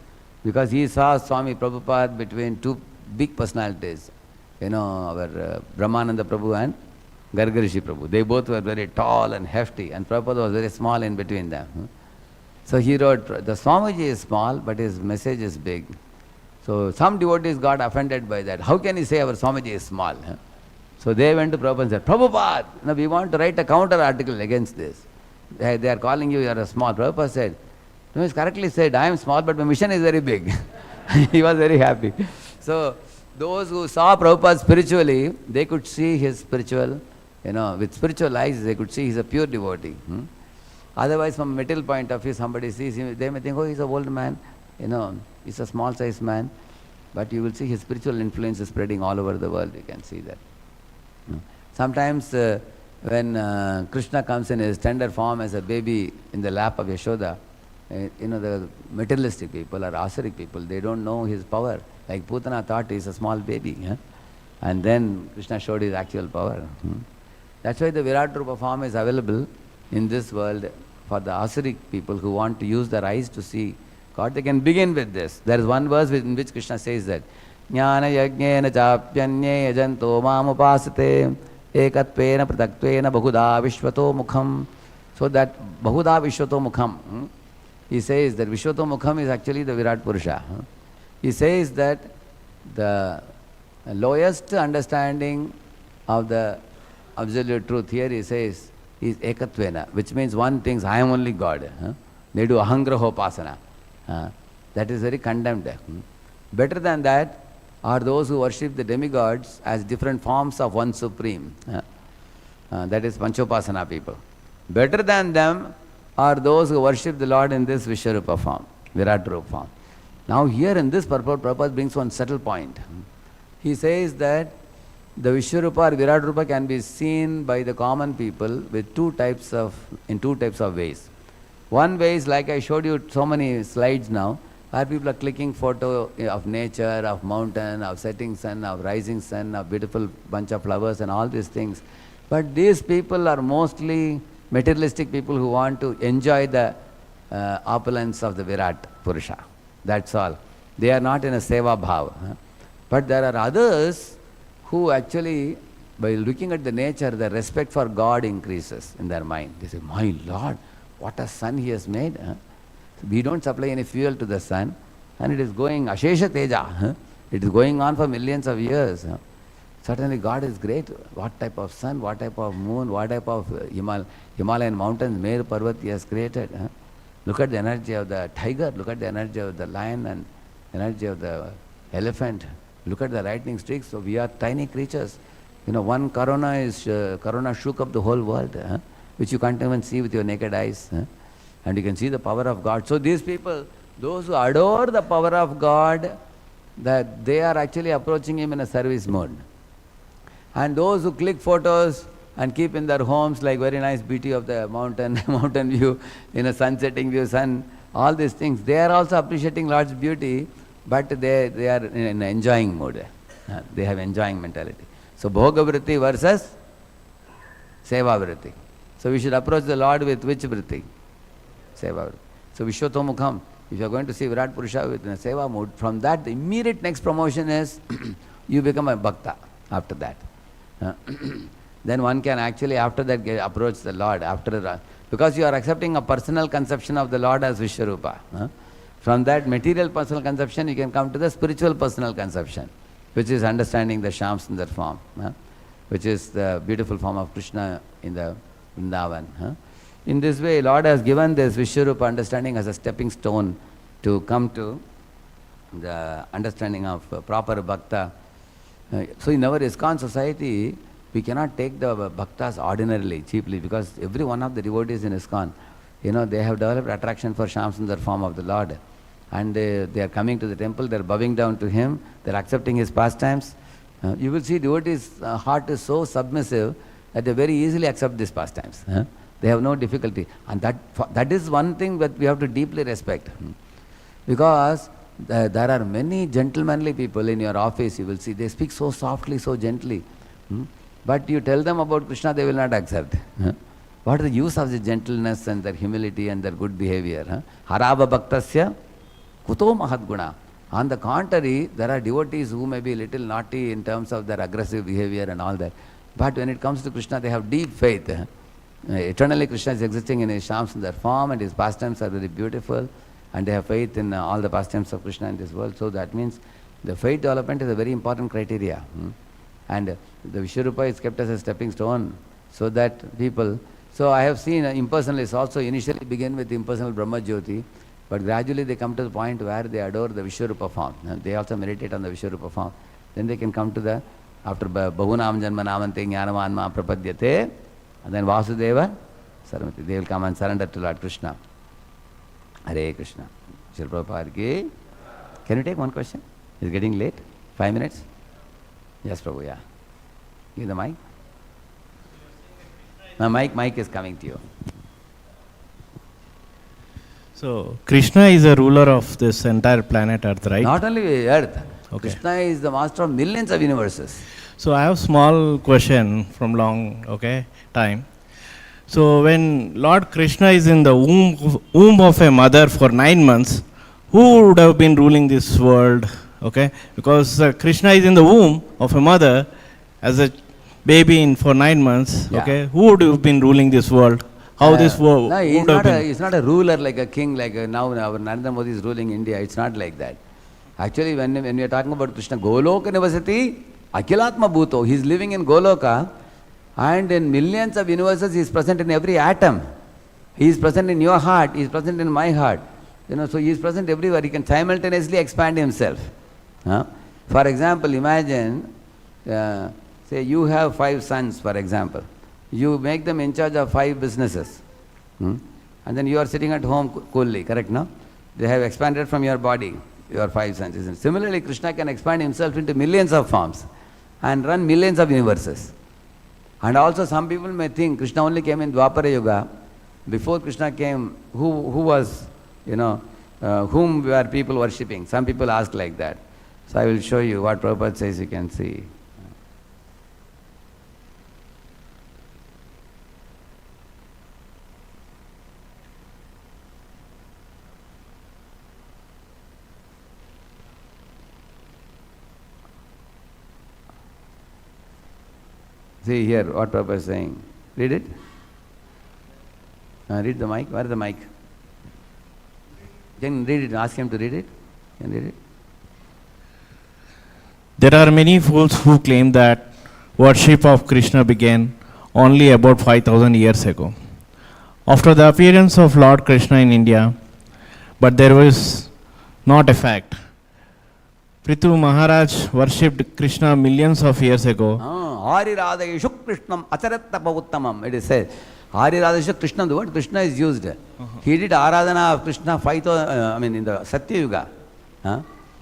Because he saw Swami Prabhupada between two big personalities. Our Brahmananda Prabhu and Gargarishi Prabhu. They both were very tall and hefty, and Prabhupada was very small in between them. So he wrote, the Swamiji is small, but his message is big. So some devotees got offended by that. How can he say our Swamiji is small? So they went to Prabhupada and said, Prabhupada, we want to write a counter article against this. They are calling you a small. Prabhupada said, no, he's correctly said, I am small, but my mission is very big. He was very happy. So those who saw Prabhupada spiritually, they could see his spiritual, with spiritual eyes, they could see he's a pure devotee. Otherwise, from a material point of view, somebody sees him, they may think, oh, he's an old man, he's a small sized man. But you will see his spiritual influence is spreading all over the world. You can see that. Sometimes when Krishna comes in his tender form as a baby in the lap of Yashoda, the materialistic people or asuric people, they don't know his power. Like Putana thought he's a small baby. And then Krishna showed his actual power. That's why the Virat Rupa form is available in this world for the asuric people who want to use their eyes to see God. They can begin with this. There is one verse in which Krishna says that Jnana yajnena chapyanye yajanto mam upasate ekatvena pratatvena bahuda vishvato mukham. So that bahuda vishvato mukham, he says that vishvato mukham is actually the Virat Purusha. He says that the lowest understanding of the absolute truth here, he says, is ekatvena, which means one thinks, I am only God. They do ahangrahopasana. That is very condemned. Better than that are those who worship the demigods as different forms of one supreme. That is Panchopasana people. Better than them are those who worship the Lord in this Vishwarupa form, Virat Rupa form. Now here in this purport, Prabhupada brings one subtle point. He says that the Vishwarupa or Virat Rupa can be seen by the common people with in two types of ways. One way is like I showed you so many slides now, where people are clicking photo of nature, of mountain, of setting sun, of rising sun, of beautiful bunch of flowers and all these things. But these people are mostly materialistic people who want to enjoy the opulence of the Virat Purusha. That's all. They are not in a seva bhava. But there are others who actually, by looking at the nature, the respect for God increases in their mind. They say, my Lord, what a sun he has made. We don't supply any fuel to the sun, and it is going Ashesha Teja. It is going on for millions of years. Certainly God is great. What type of sun, what type of moon, what type of Himalayan mountains, Meru Parvat he has created. Look at the energy of the tiger, look at the energy of the lion and energy of the elephant. Look at the lightning streaks. So we are tiny creatures. One corona shook up the whole world, which you can't even see with your naked eyes. And you can see the power of God. So these people, those who adore the power of God, that they are actually approaching Him in a service mode. And those who click photos and keep in their homes like very nice beauty of the mountain, mountain view, sunsetting view, sun, all these things, they are also appreciating Lord's beauty, but they are in enjoying mode. They have enjoying mentality. So Bhoga Vritti versus Seva Vritti. So we should approach the Lord with which Vritti? Seva Vritti. So Vishwato Mukham. If you are going to see Virat Purusha with a Seva mood, from that the immediate next promotion is you become a Bhakta after that. Then one can actually after that approach the Lord because you are accepting a personal conception of the Lord as Vishwarupa. From that material personal conception you can come to the spiritual personal conception, which is understanding the Shyam Sundar form, which is the beautiful form of Krishna in the Vrindavan. In this way, Lord has given this Vishwarupa understanding as a stepping stone to come to the understanding of proper Bhakta. So in our ISKCON society, we cannot take the Bhaktas ordinarily, cheaply, because every one of the devotees in ISKCON, they have developed attraction for Shyam Sundar form of the Lord. And they are coming to the temple, they are bowing down to Him, they are accepting His pastimes. You will see devotees' heart is so submissive that they very easily accept these pastimes. They have no difficulty. And that is one thing that we have to deeply respect. Because there are many gentlemanly people in your office, you will see, they speak so softly, so gently. But you tell them about Krishna, they will not accept. What is the use of the gentleness and their humility and their good behavior? Harava bhaktasya kuto mahadguna. On the contrary, there are devotees who may be a little naughty in terms of their aggressive behavior and all that. But when it comes to Krishna, they have deep faith. Eternally, Krishna is existing in his shams in their form, and his pastimes are very beautiful, and they have faith in all the pastimes of Krishna in this world. So that means the faith development is a very important criteria. And the Vishwarupa is kept as a stepping stone so that people... So I have seen impersonalists also initially begin with impersonal Brahma Jyoti, but gradually they come to the point where they adore the Vishwarupa form. They also meditate on the Vishwarupa form. Then they can come to the, after Bahunam Janma Namante Jnanamanma Prapadyate, and then Vyasadeva, Saramati, they will come and surrender to Lord Krishna. Hare Krishna. Srila Prabhupada ki. Can you take one question? It's getting late. 5 minutes? Yes, Prabhu, yeah. Give the mic. No, mic is coming to you. So, Krishna is a ruler of this entire planet Earth, right? Not only Earth. Okay. Krishna is the master of millions of universes. So, I have a small question from long time. So, when Lord Krishna is in the womb of a mother for 9 months, who would have been ruling this world? Okay, because Krishna is in the womb of a mother as a baby for 9 months. Yeah. Okay, who would have been ruling this world? How this world No, would have been? he's not a ruler like a king, like now our Narendra Modi is ruling India. It's not like that. Actually, when we are talking about Krishna, Goloka Nivasati, Akhilatma Bhuto, he is living in Goloka, and in millions of universes he is present in every atom. He is present in your heart, he is present in my heart. So he is present everywhere. He can simultaneously expand himself. For example, imagine, say you have 5 sons, for example. You make them in charge of 5 businesses. And then you are sitting at home coolly, correct, no? They have expanded from your body, your 5 sons. Isn't it? Similarly, Krishna can expand himself into millions of forms and run millions of universes. And also some people may think Krishna only came in Dwapara Yuga. Before Krishna came, who was, whom were people worshipping? Some people ask like that. So I will show you what Prabhupada says, you can see. See here what Prabhupada is saying. Read it. Read the mic. Where is the mic? Can read it. Ask him to read it. Can read it. There are many fools who claim that worship of Krishna began only about 5,000 years ago, after the appearance of Lord Krishna in India, but there was not a fact. Prithu Maharaj worshipped Krishna millions of years ago. Hari Radheshyam Krishnam Acharattapa Uttamam. It is said. Hari Radheshyam Krishna, the word Krishna is used. He did Aradhana of Krishna in the Satya Yuga.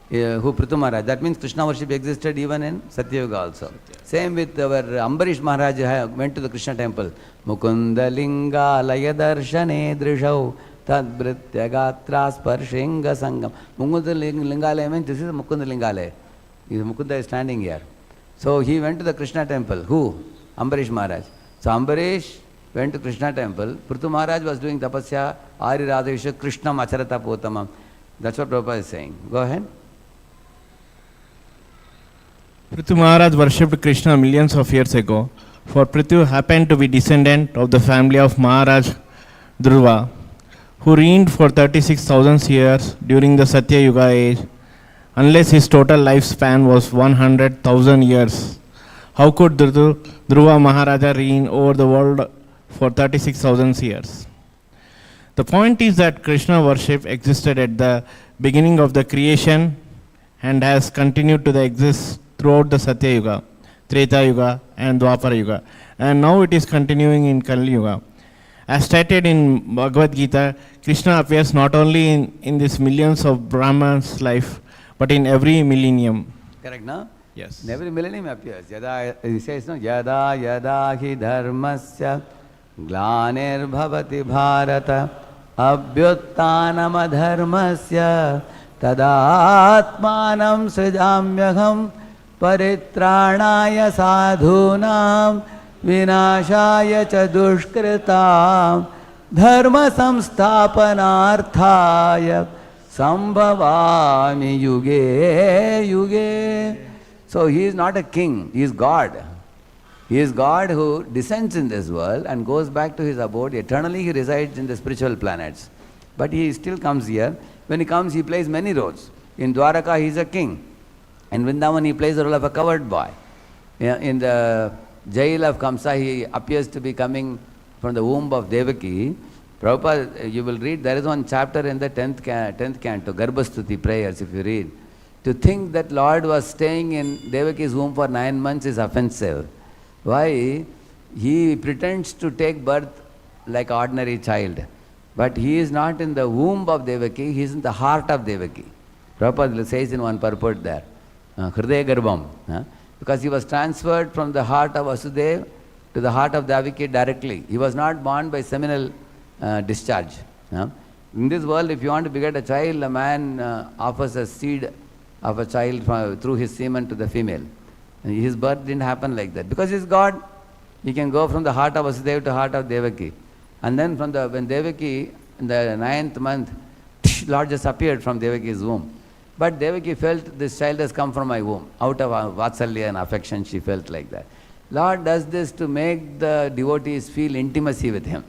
Who Prithu Maharaj. That means Krishna worship existed even in Satya Yuga also. Same with our Ambarish Maharaj went to the Krishna temple. Mukunda Linga Laya Darshane Drishau Tadbritya Gatra Sparshinga Sangam. Mukunda Lingalaya means this is Mukunda Lingalaya. Mukunda is standing here. So he went to the Krishna temple. Who? Ambarish Maharaj. So Ambarish went to Krishna temple. Prithu Maharaj was doing tapasya. Ari Radheshyam Krishnam Acharata Potamam. That's what Prabhupada is saying. Go ahead. Prithu Maharaj worshipped Krishna millions of years ago, for Prithu happened to be descendant of the family of Maharaj Dhruva, who reigned for 36,000 years during the Satya Yuga age, unless his total lifespan was 100,000 years. How could Dhruva Maharaja reign over the world for 36,000 years? The point is that Krishna worship existed at the beginning of the creation and has continued to exist throughout the Satya Yuga, Treta Yuga and Dwapara Yuga. And now it is continuing in Kali Yuga. As stated in Bhagavad Gita, Krishna appears not only in this millions of Brahmans' life, but in every millennium. Correct, no? Yes. In every millennium appears. Yada, he says, no? Yada yada hi dharmasya glanir bhavati bharata abhyuttanam adharmasya tadatmanam srijamyaham परित्राणाय साधूनां विनाशाय च दुष्कृतां धर्म संस्थापनार्थाय संभवामि युगे युगे. So he is not a king, he is God. He is God who descends in this world and goes back to his abode. Eternally he resides in the spiritual planets. But he still comes here. When he comes, he plays many roles. In Dwaraka, he is a king. In Vrindavan, he plays the role of a coward boy. In the jail of Kamsa, he appears to be coming from the womb of Devaki. Prabhupada, you will read, there is one chapter in the 10th canto, Garbhastuti prayers, if you read. To think that Lord was staying in Devaki's womb for 9 months is offensive. Why? He pretends to take birth like ordinary child. But he is not in the womb of Devaki, he is in the heart of Devaki. Prabhupada says in one purport there, Hridaya Garbham. Because he was transferred from the heart of Vasudeva to the heart of Devaki directly. He was not born by seminal discharge. In this world, if you want to beget a child, a man offers a seed of a child through his semen to the female. And his birth didn't happen like that. Because he's God, he can go from the heart of Vasudeva to the heart of Devaki. And then when Devaki, in the 9th month, Lord just appeared from Devaki's womb. But Devaki felt this child has come from my womb. Out of Vatsalya and affection, she felt like that. Lord does this to make the devotees feel intimacy with him.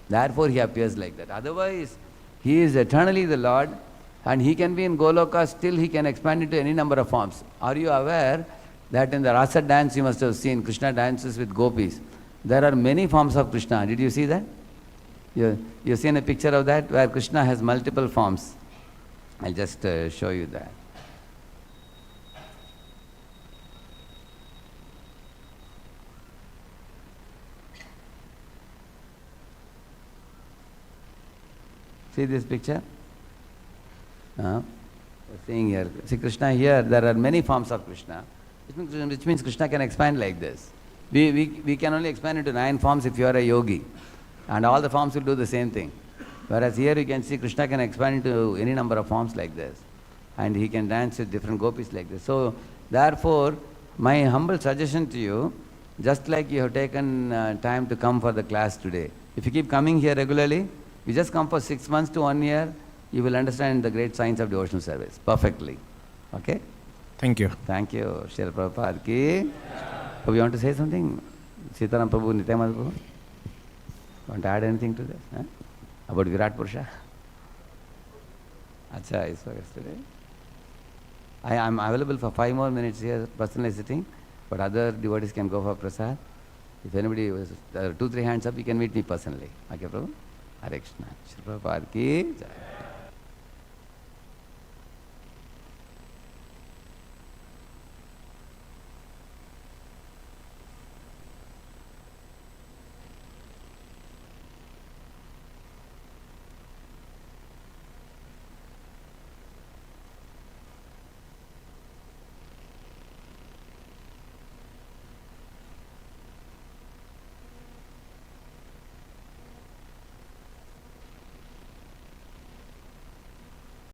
Therefore he appears like that. Otherwise, he is eternally the Lord and he can be in Goloka, still he can expand into any number of forms. Are you aware that in the Rasa dance you must have seen, Krishna dances with gopis. There are many forms of Krishna. Did you see that? You've seen a picture of that where Krishna has multiple forms. I'll just show you that. See this picture? Seeing here. See Krishna here, there are many forms of Krishna, which means Krishna can expand like this. We can only expand into 9 forms if you are a yogi. And all the forms will do the same thing. Whereas here you can see Krishna can expand into any number of forms like this. And he can dance with different gopis like this. So, therefore, my humble suggestion to you, just like you have taken time to come for the class today, if you keep coming here regularly, you just come for 6 months to 1 year, you will understand the great science of devotional service perfectly. Okay? Thank you. Thank you. Srila Prabhupada ki. Prabhu, you want to say something? Sitaram Prabhu, Nityamal Prabhu? Want to add anything to this? About Virat Purusha? Acha, I saw yesterday. I am available for 5 more minutes here, personally sitting, but other devotees can go for prasad. If anybody, there are 2-3 hands up, you can meet me personally. Okay, Prabhu? Hare Krishna. Shri Prabhupada ki jai.